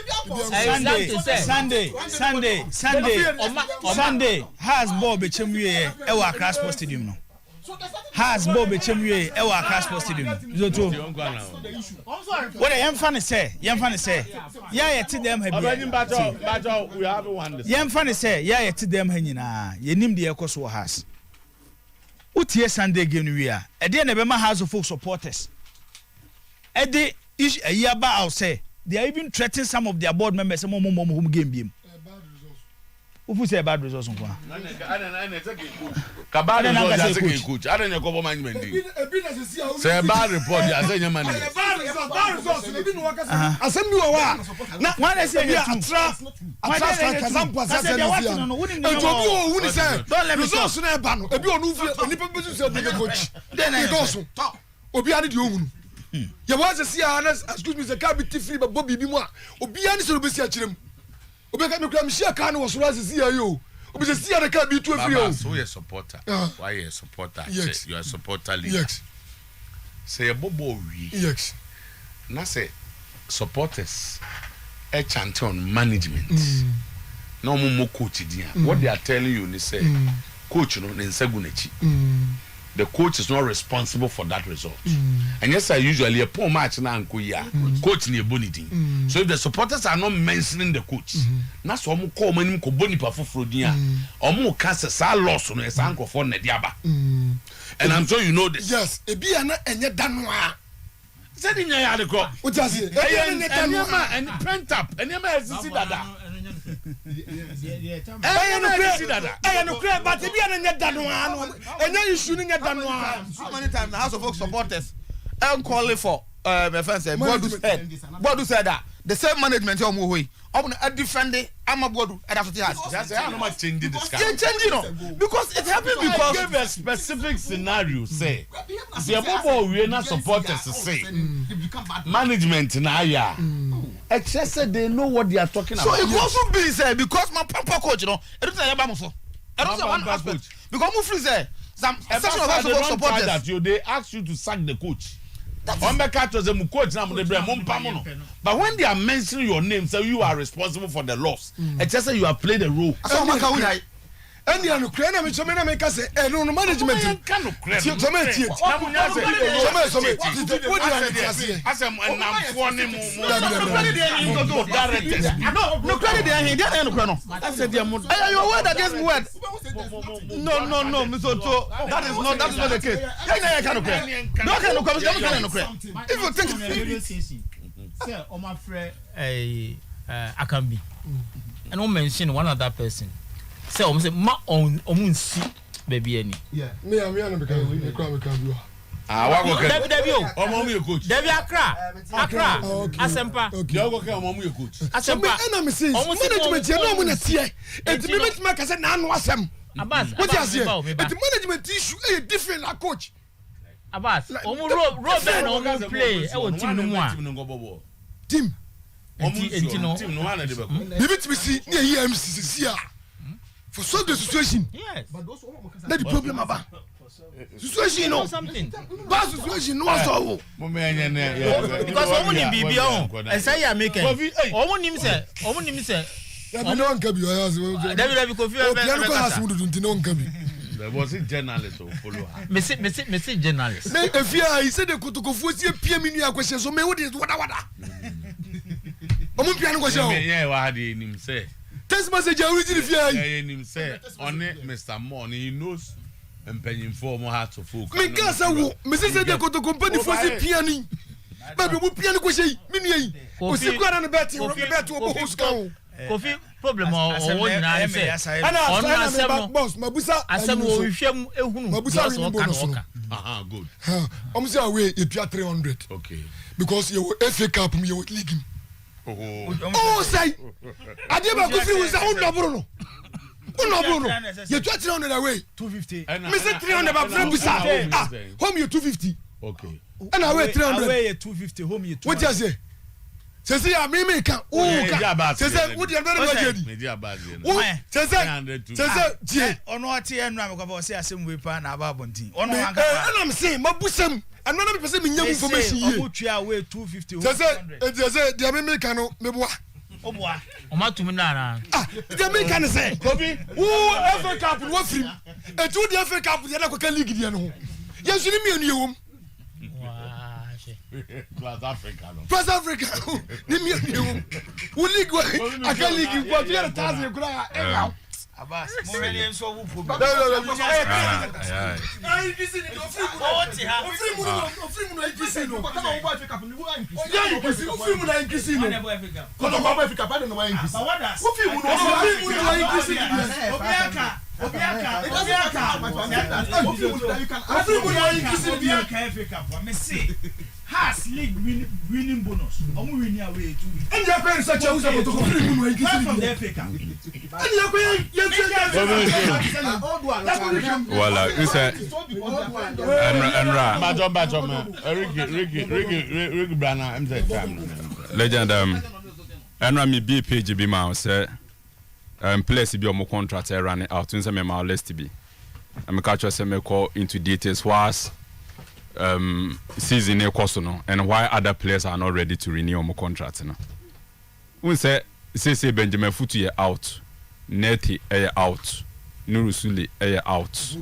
Sunday has Bob Chemwe Ewa Accra Sports Stadium no. Has Bob Chemwe Ewa Accra Sports Stadium. Zoto. What I am funny say, yeah to them have we have one. Yeah funny say, yeah to them hanyina. Ye nim the Ekoso has. Utie Sunday game we are. E dey na be ma house of folk supporters. E dey ish a year ba out say they are even threatening some of their board members some home game biem. Who say bad results on one? Kabad is coach. I don't know what management. Say bad report. I say your money. Bad results. Assembly wa. Na one say you attract example say no. And to be who say results na ba no. Ebi onu fi onipa be say dey coach. Then go obi ani di ohunu. Ya wa say excuse me say ka bi free ba bibi mu a obi ani so be si a kirem. Obeka me kura me share kan was rise see you. Obi say see the car be too free o. So you supporter. Why you supporter? Yes. You are supporter leader. Yes. Say bobo wi. Yes. Na say supporters e chant on management. No mo coach dia. What they are telling you ni say coach no nsagu nachi. The coach is not responsible for that result. And yes, I usually a poor match na ankoya. Coach ni ebonidin. So if the supporters are not mentioning the coach, na so omo call manim ko boni pa foforo din a, omo ka se sa loss no e sa ankofo na diaba. And I'm sure you know this. Yes, ebi ana enye danwa. Say di nya ya de ko. O just say ebi ana danwa and pent up. And you may see dada. No clear, but if you are not done, and then you shouldn't get done. How many times the House of Folk supporters I'm calling for my friend said Bodu said that the same management of Muhui a different I'm a Bodu and that's what he has. That's how much change this guy. Changing because it happened because give a specific scenario say see about we not supporters say management na ya except say they know what they are talking about. So it also be say because my papa coach you know everything about so I don't say one aspect because mu free say some section of us supporters that you they ask you to sack the coach. Coach but when they are mentioning your name, so you are responsible for the loss. It's just say you have played a role. So and the Ukraine me chome na make say no management no Misoto that is not the case. If you think say o ma frɛ Akambi and o mention one other person say o say ma on nsi baby ani me no be can we can do wa go ke Debbie o mo mu coach Debbie Accra Asempa you go ke o mo mu coach Asempa na me say management no mo na tie enti me metima ka say na anu asem Abbas what you say enti management issue e different like coach Abbas o mu road no mo play e wo team no mu a team enti no team no one dey be bibi timi si na yi MCC a for solve the situation. Yes. That the problem about. Situation no. Bad situation no so. Because omo ni bibia on. E say ya make. Omo nim say. Ya no nka bi o ya so. David Kofi o piano ko has mu dudun ti no nka bi. There was a journalist or follow her. Me say journalist. Me efia he said the kotokofu sie pia mi nua kwese so me wo dey wada. Omo piano ko show. Yeah, wa dey nim say. Text message a read efia. Yeah, nim say on Mr. Mon he knows mpanyimfo mo heart of folk. Me gasa wo me say the kotokofu ni for sie pia ni. Ba be mo piano ko shey mi nua yi. O si kwara na bet wo host kan. Kofi problem o nyina say ana boss mabusa asem o hwem ehunu mabusa we bonus. Good. Say away you 300. Okay. Because you FA Cup me you league. Oh say ade ba ko free we say on no. You 300 away 250. Me say 300 ba free busa. Home you 250. Okay. And away 300. Away 250 home you 200. What you say? Say ya me can. Say what you very good. Media bad. Say ono ati enu amekwa say asem we pa na aba bontin. Ono anka. And I'm saying mabusam. And none of person me nyam information here. Omutua away 250 say dia me can no me boa. Oboa. O ma tumi na. Dia me can say. Kobi. Who FA Cup wo free. E tu dia FA Cup dia na ko league dia no. Yesu ni me enu yewom. Plus Africa. Plus Africa. Ni mi enu. Wo league wo. Aka league wo 3,000 kura. Abbas, mo really enso wo problem. No. Has league winning bonus. Omo winning away too. And you are such a user to free money in Voilà, c'est Enra. Bajo, Ricky Brana, I'm the Legend Enra mi be page be ma say place be on contract running out in some my list be. I'm catch us me call into details was season course no and why other players are not ready to renew my contract no. We say Benjamin Futu out, Neti out, Nurusuli out,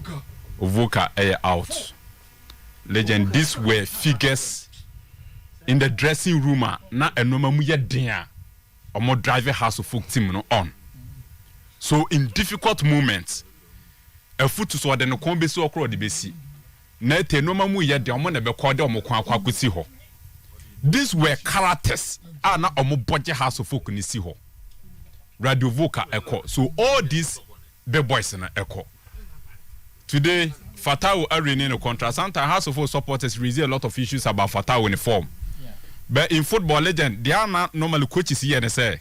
Ovuka out. Legend, these were figures in the dressing room na enoma mu ye den or more driver house of folk team no on. So in difficult moments, a Futu so the no kombe so okro de besi. Neti enoma mu ye den omo na be kode omo kwan kwakusi ho. These were characters na omo budget house of folk ni si ho. Radio Voka echo. So all these big boys na echo. Today Fatau are renewing a contract. Sometimes house of folk supporters raise a lot of issues about Fatau in the form. Yeah. But in football legend, they are not normally coaches here and say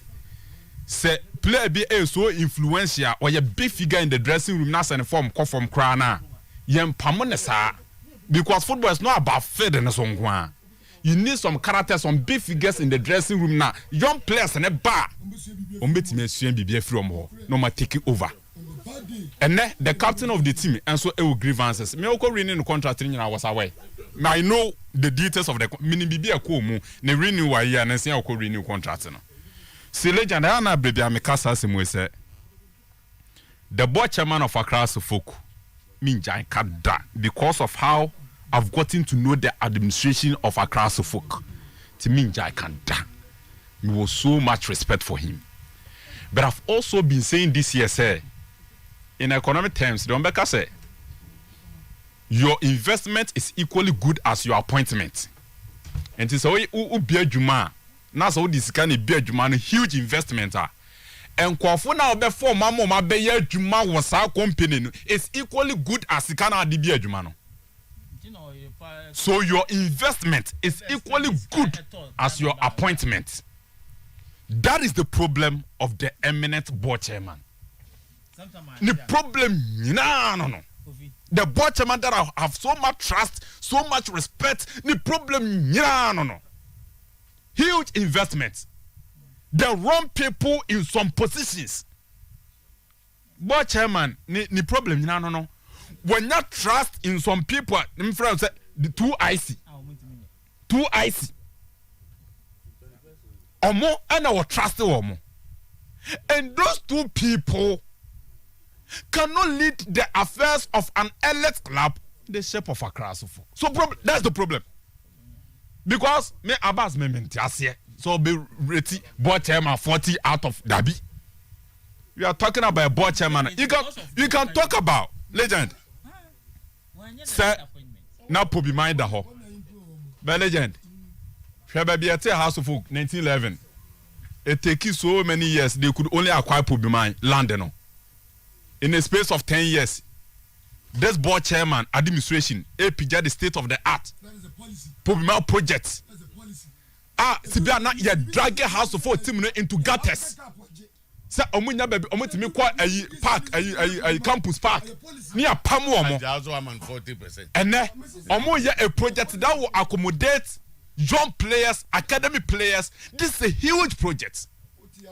player be so influential or a big figure in the dressing room nas and form come from Krana. Yem pamonesa because football is not about fed and so on. You need some characters, some big figures in the dressing room now. Young players in a bar. No more taking over. And then the captain of the team and so it will grievances. Me oko renew the contract in was away. Now I know the details of the meaning be a cool mu. Ne renew wa year and say oko renew contract no. See legend na baby amekasa asem say the board chairman of Accra Folk Minjai Kada because of how I've gotten to know the administration of Accra folk. To me, I can't da. Me was so much respect for him. But I've also been saying this year, sir, in economic terms, don't make us say your investment is equally good as your appointment. And it's always be juma. Now so this kind of be juma huge investment. And kwafo na obe for mama ma be ye juma was our company. It's equally good as the kind of be juma no. So your investment is equally good as your appointment. That is the problem of the eminent board chairman. The problem, no. The board chairman that I have so much trust, so much respect. The problem, no. Huge investments. The wrong people in some positions. board chairman ni problem nyina no when you trust in some people in friends say the too icy omo and our trust omo and those two people cannot lead the affairs of an elite club in the shape of a class. So that's the problem. Because me Abbas me mentiasie. So be ready board chairman 40 out of Dabi. We are talking about a board chairman. You can talk about legend. Sir, now put be mind the ho. But legend. Baby at House of Folk 1911. It take you so many years they could only acquire put be mind London. In a space of 10 years, this board chairman administration APJ the state of the art. That is a policy. Put projects. That's a policy. Sibia you drag a House of Folk team into gutters. Say omunya baby omutimi kwa park campus park near pamu omo also am 40%. ene omo ye a project that will accommodate young players, academy players. This is a huge project.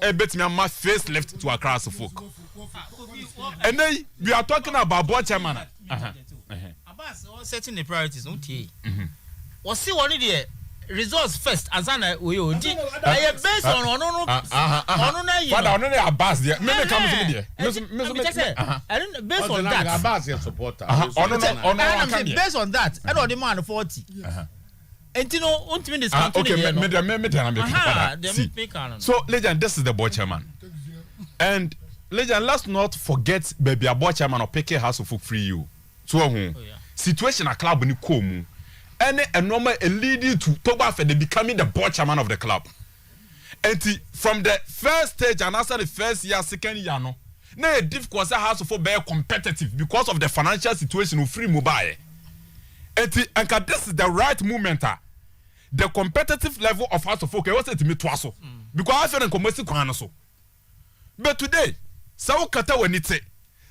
A bit me my face left to Accra folk. And then we are talking about board chairman. Abbas setting the priorities okay. Was see one the results first as an we based on no Father no Abbas there. Me come to there. I don't based on that. Abbas your supporter. Based on that, I know the man 40. And you know, untimi discount. Okay, so legend, this is the board chairman. And legend, let's not forget baby a board chairman or PK House of Folk free you. So situation a club ni komu. Any a normal leading to Toba for the becoming the board chairman of the club. And from the first stage and after the first year, second year, no, now difficult House of Folk be competitive because of the financial situation of free mobile. And this is the right moment. The competitive level of House of Folk was to me twice. Because I feel in commercial so. But today, so kata when it's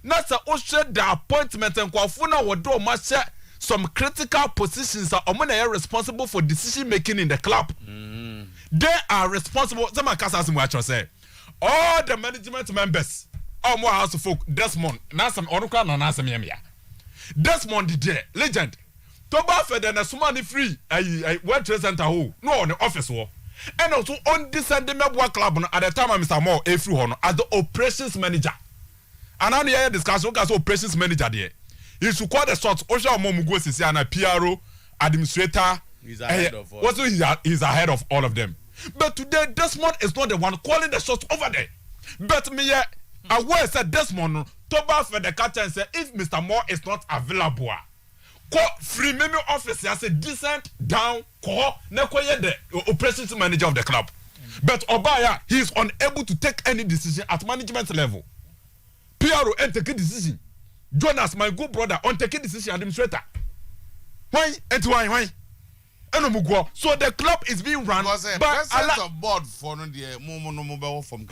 not so the appointment and Kwafuna would do much some critical positions are responsible for decision making in the club. They are responsible. Some of say all the management members, all more House of Folk, Desmond, Nasam Oruka, and Nasam Yamia. Desmond the legend. Toba Fede na sumani free World Trade Center ho no on the office wo and also on this Sunday Mebwa club no at the time Mr. Moore free ho no as the operations manager and now the discussion as operations manager there he should call the shots osha omo go sisi ana PRO administrator he's ahead of all. Also he's ahead of all of them, but today Desmond is not the one calling the shots over there. But me aware said Desmond Toba Fede catch and say if Mr. Moore is not available free meme office as a decent down call the operations manager of the club. But Obaya, he is unable to take any decision at management level. PRO and take a decision. Jonas, my good brother, on take a decision administrator. Why? So the club is being run by of board for the mobile from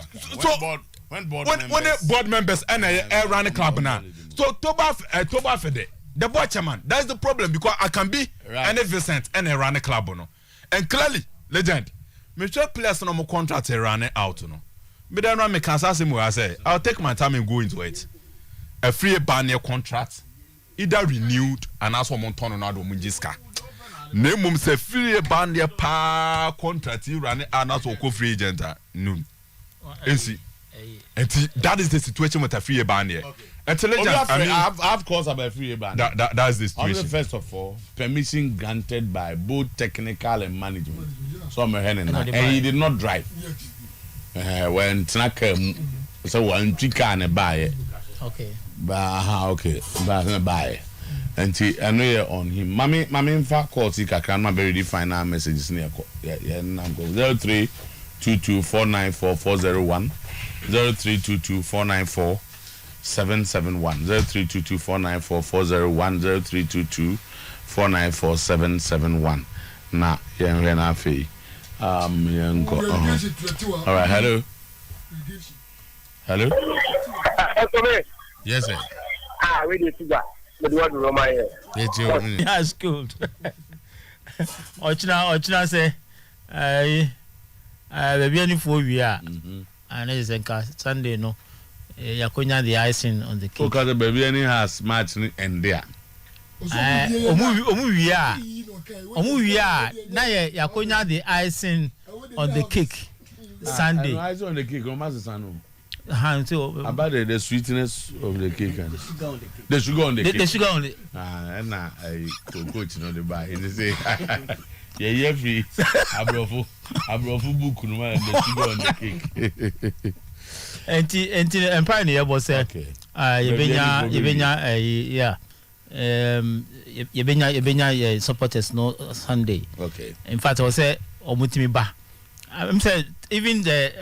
when board members and run the club now. So Toba Fede. The board chairman, that's the problem because I can be any Vincent and run a club, no. And clearly, legend, Mr. Players no more contract run it out, no. But then I can say, I'll take my time and go into it. A free banner contract, either renewed and also Montono Nado Munjiska. Name say free banner pa contract, you run it and also free agent. No. And see, that is the situation with a free banner. I've caused about free band. That's the situation. First of all, permission granted by both technical and management. So and he did not drive. When Snack so one chicken and buy it. Okay. Okay. Buy. And I know on him. Mommy in fact calls he can very define our messages near 0322494401 0322494771 0322494401 0322494771 na yen na fe all right, hello yes sir we dey sugar but what do my here that's good ochina say baby any for we are and is enka Sunday no Yakonya the icing on the cake. Because the baby any has match and there. Omu wiya na Yakonya the icing on the cake Sunday. Icing on the cake, almost sano. About the sweetness of the cake and the sugar on the cake. The sugar on the. And now I coach no the buy. They say, yeah, free. Abrofu book no man the sugar on the cake. Enti empire ne yebo say yebenya supporters no Sunday. Okay. In fact I say omutimi ba. I'm say even the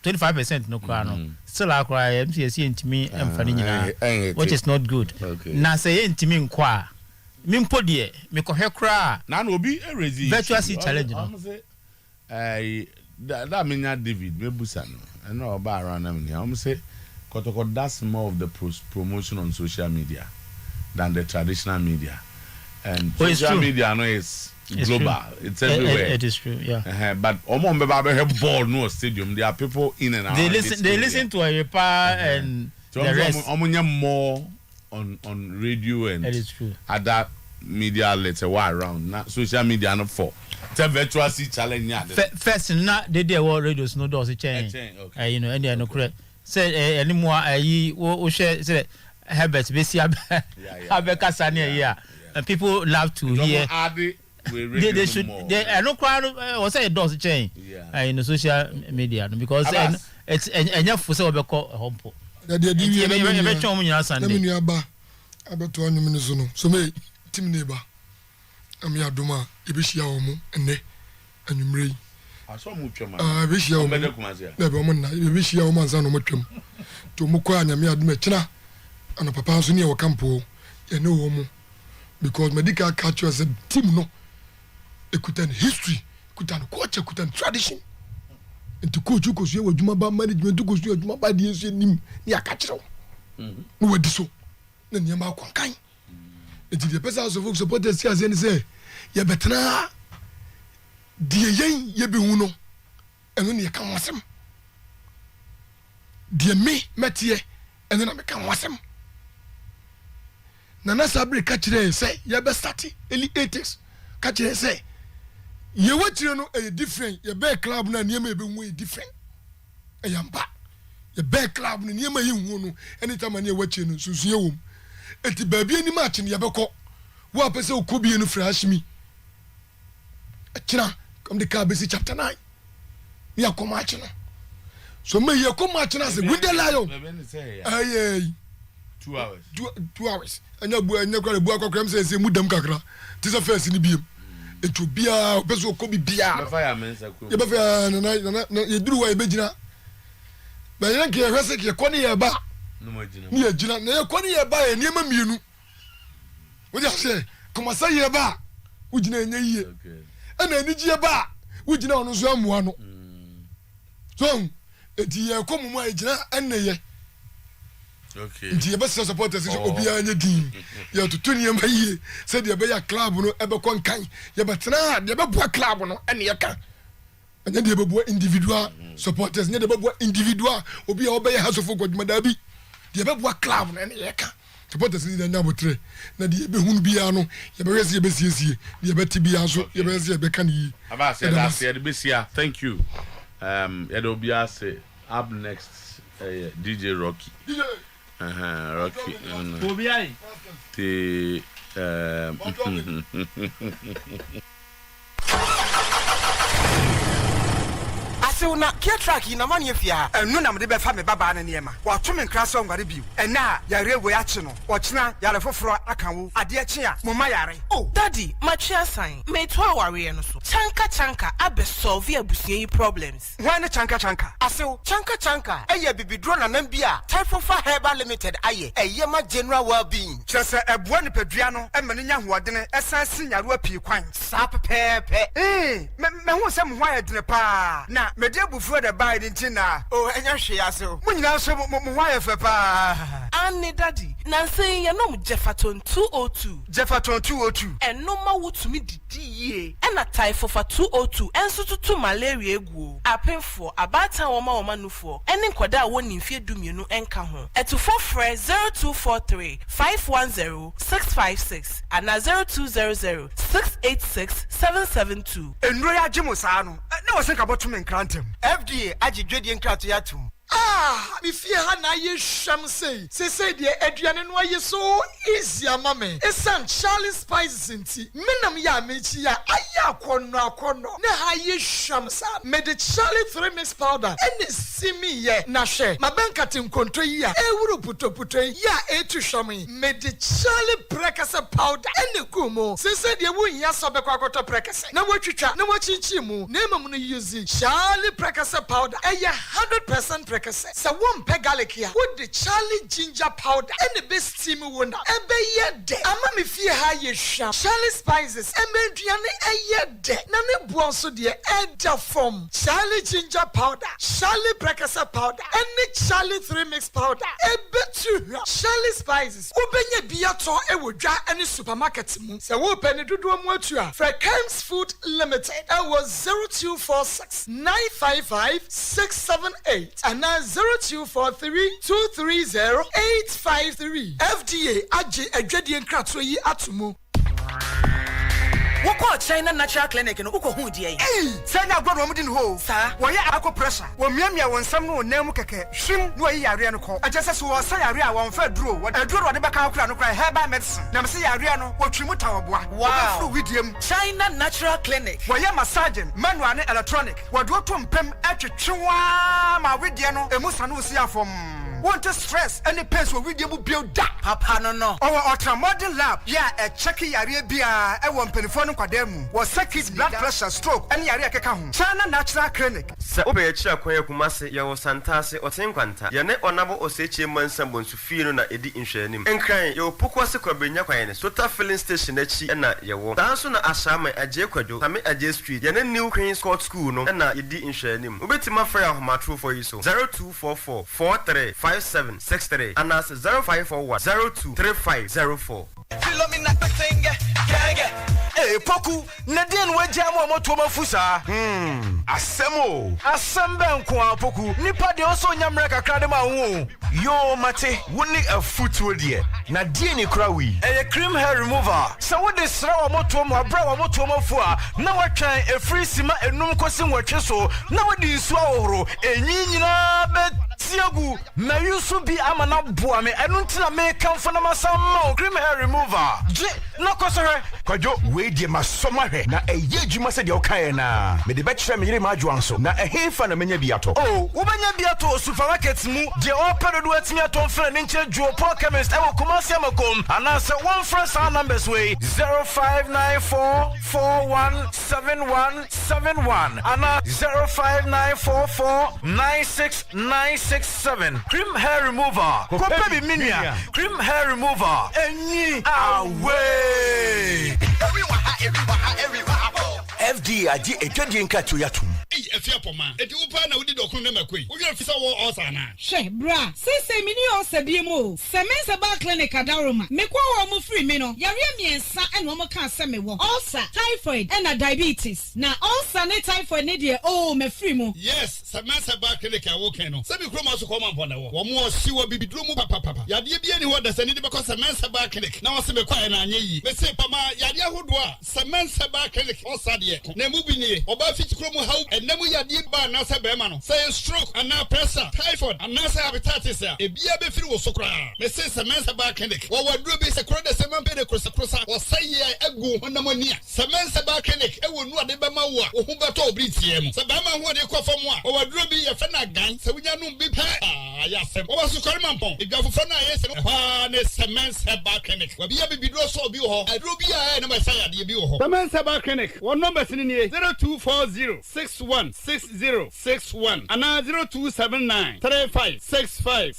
25% no cry no. Still cry MCC ntimi emfani nyina which is not good. Okay. Na say ntimi nkwa. Mimpo de me kohwe kra. Na no obi erezi. Virtual seat challenge no. I'm say that mean David mebusa no. I know about around them here. I'm say Kotoko that's more of the promotion on social media than the traditional media. And social media no is global. It's everywhere. It is true, yeah. But Omo Mbeba have ball no stadium. There are people in and out. They listen to Ayepa and so the rest. Omo more on radio and it is true. Other media outlets around. Not social media not for. It's a virtual seat challenge. First, not they radios no doors change. Okay. And they are no correct. Say anymore. We share say Herbert Besi Abeka Sania here, and people love to hear. They should. They are no crowd. Was say doors change. In the social media because it's enough for so be call hompo. That they give you a Sunday. About 2 minutes no. So me team neighbor. I'm ya duma ebishia omo ene anwumrei aso mu twema ebishia omo na be omo na ebishia omo anza no motwem to mukọ anyame aduma kina ana papa nso ne e wakampo ene omo because medical culture as a team no ekutan history ekutan culture ekutan tradition enti coach ko so e waduma ba management ko so e waduma ba de enso nim ne akachiro no wadi so na ne ma akwankan enti the person of supporters see as any say ye betena die yen ye be hu no eno ne ka wasem die me metie eno na me ka wasem na na sabre ka kire say ye be start early 80s ka kire say ye watire no e different ye be club na ne ma be hu e different e yamba ye be club no ne ma ye hu no anytime na ye watire no susuye wom eti baabi ani match ne ye be ko wo apese okobie no fresh me akira come the car basi chapter 9 me akoma akira so me ye akoma akira say we the lion ay 2 hours 2 hours anya kwa bu akwa say mudam kakra tisa first ni biem etu bia opese okobi bia ye ba fa na ye duru wa ye begina ba ye nke hwese ke koni ye ba ni ye gina na ye koni ye ba ye niema mienu what you say come say ye ba ugina enye yie ana anigye ba ugina ono so amoa no so eti ye komu mu agina enneye okay nti ye best supporters so obi anya din ye tutu ne ma yie say de be ya club no e be kon kan ye betena de be boa club no ene ye kan anya de be boa individual supporters nya de be boa individual obi a obey hasofo godmada bi de be boa club no ene ye kan supporters ni na botre na de be hunu bia no ye be wese ye be siesie de be tibia so ye be wese ye be kan yi aba say last year de be sia thank you ye do bia say up next DJ Rocky Rocky Obiai the na kia track na man ye fia enu na me be fa me baba na niema wa to me nkra so ngware biu ena ya rewe ya chi no ochina ya le foforo akanwo ade achi a mo ma yare oh daddy matria sign me to aware no so chanka abe solve abusuan yi problems why na chanka asew chanka eye bibidro na nan bia typhofa herbal limited aye eye ma general well-being chese ebua ni padua no e me nya hoodene esan sinyaro apie kwan sa pepepe me hu se mo hwa edene pa na me dia bufu de buy the ntina oh enya hwe aso mo nyina so mo hwa yefa pa Anne daddy na say ye nom Jefferton 202 Jefferton 202 eno ma wotumi didi ye ena typhofa 202 enso tutu malaria egu apemfo abatan woma nufo ene nkwada a woni mfie dumienu enka ho etufo frɛ 0243 510 656 and 0200 686 772 enro ya gimo saa no na wo senka botum nkrantem FDA agidwedie nkrato ya tum me fear ha na ye sham say de aduane no aye so easy ama me esan Charlie Spices nti menam ya mechi ya aya akono na ha ye sham sa me de Charlie 3 mix powder ene simi ye na hwe mabenkate nkonto yi a ewuru putoputo ya etu shami me de Charlie Prekase powder ene kumo sese de wu nya so be kwakoto Prekase na watwitwa na wachichi mu na emam no use Charlie Prekase powder eye 100% Prekase sa won pe garlic here with the Charlie ginger powder and the best steam wonder ebe ye de ama me fie ha ye hwa Charlie Spices emeduane eye de na ne buonso de eda form Charlie ginger powder Charlie Prekase powder and the Charlie 3 mix powder ebetu Charlie Spices obenye biato ewodwa ene supermarket mu se wo pe ne dodo mu atu a Frequency Food Limited was 0246 955 678 and 0243-230-853. FDA aje adwedie nkrato yi atomu. Woko China Natural Clinic no uko hu die. Sanya agbodo mu di no ho. Sa, wo ye akọ pressure. Wo miamia won sam no nam mu keke. Hwim no yi yare no ko. Agese so wo sa yare a won fa duro. Aduro wo de beka akura no kra herbal medicine. Na me se yare no wo twimu tawoboa. Wo ba fru widiem. China Natural Clinic. Wo ye massage, manual and electronic. Wo do to mpem atwetwewa ma widie no emusa no si afom. Want to stress any pain so we dey build that papa no our ultramodern lab a check yare bia e won penifo no kwada mu was circuit blood pressure stroke any yare keka ho China Natural Clinic se obe ye kira kwan Kumase ye wo santase otenkwanta ye ne onabo oseche mansam bonsu fie no na edi nhwanim enkran ye opokwase kwabenya kwan ne Total Filling Station achi na ye wo danso na ashama aje kwadwo tame aje street ye ne New Queen's Court School no na edi nhwanim obetima fra ahomatro for you so 0244 43 5763 and that's 0541 023504. Hey, Poku, Nadine Wajamo Motoma Fusa. Assemble Kwa Poku, Nipa de also Yamraka Kadema. Yo, Mate, wouldn't a footwood dear. Nadine Krawi, a cream hair remover. So what is Srawa Motoma, Brava Motoma Fua? Now I try a free sima and no question what you saw. Nowadays, Swallow, a Nina bed. Siagu, na yusu bi amana buame enuntina me kan fana masam cream hair remover. Je no kosore kwajo we die masoma hwe na eye adwuma se de okan na me de betchre me yire ma adwanso na ehefa na menya biato. Oh, wo benya biato supermarket mu de opedo do atimi aton fra ne nche juo po chemist e wo Kumasi amakom ana se one fresh numbers way 0594417171 ana 0594496967 cream hair remover baby minia cream hair remover any away FD aji ejodi nkato yatum efiapoma edi upa na udi dokun na makoi wo yɛ fisa wo osana hwe bra sese mini osabie mu Semensa Bar Clinic adaroma mekwa wo mu free me no yare miensa ene wo ka se me wo ulcer typhoid and diabetes na ulcer ne typhoid ne de me free mu yes Semensa Bar Clinic a wo kan no se bi kro ma so ko ma mpona wo mo osiwo bibiduro mu papa yade bia ni ho da se ne de beko Semensa Bar Clinic na wo se me kwa na anye yi me se pama yade ahodo a Semensa Bar Clinic ulcer de na mu bi ni oba fit kro mu hawo enemu yade ba na se be ma no say stroke and pressure typhoid and say hepatitis a ebia be firi wo so kra me say Semensa Bar Clinic wo waduro bi se kro de se man pe de krosa wo say ye egu honam ani a Semensa Bar Clinic e wo nu ade be ma wo a wo hu beto obri tie mu se ba ma hu de ko fam a wo waduro bi ye fe na gan se wunya no bi pe ya sem wo so kore mampon edwa fofo na ye se no ha ne Semensa Bar Clinic wo bia bi duro so bi ho aduro bi a na ma say ade bi wo ho Semensa Bar Clinic wo number ni 0240616061 and 02793565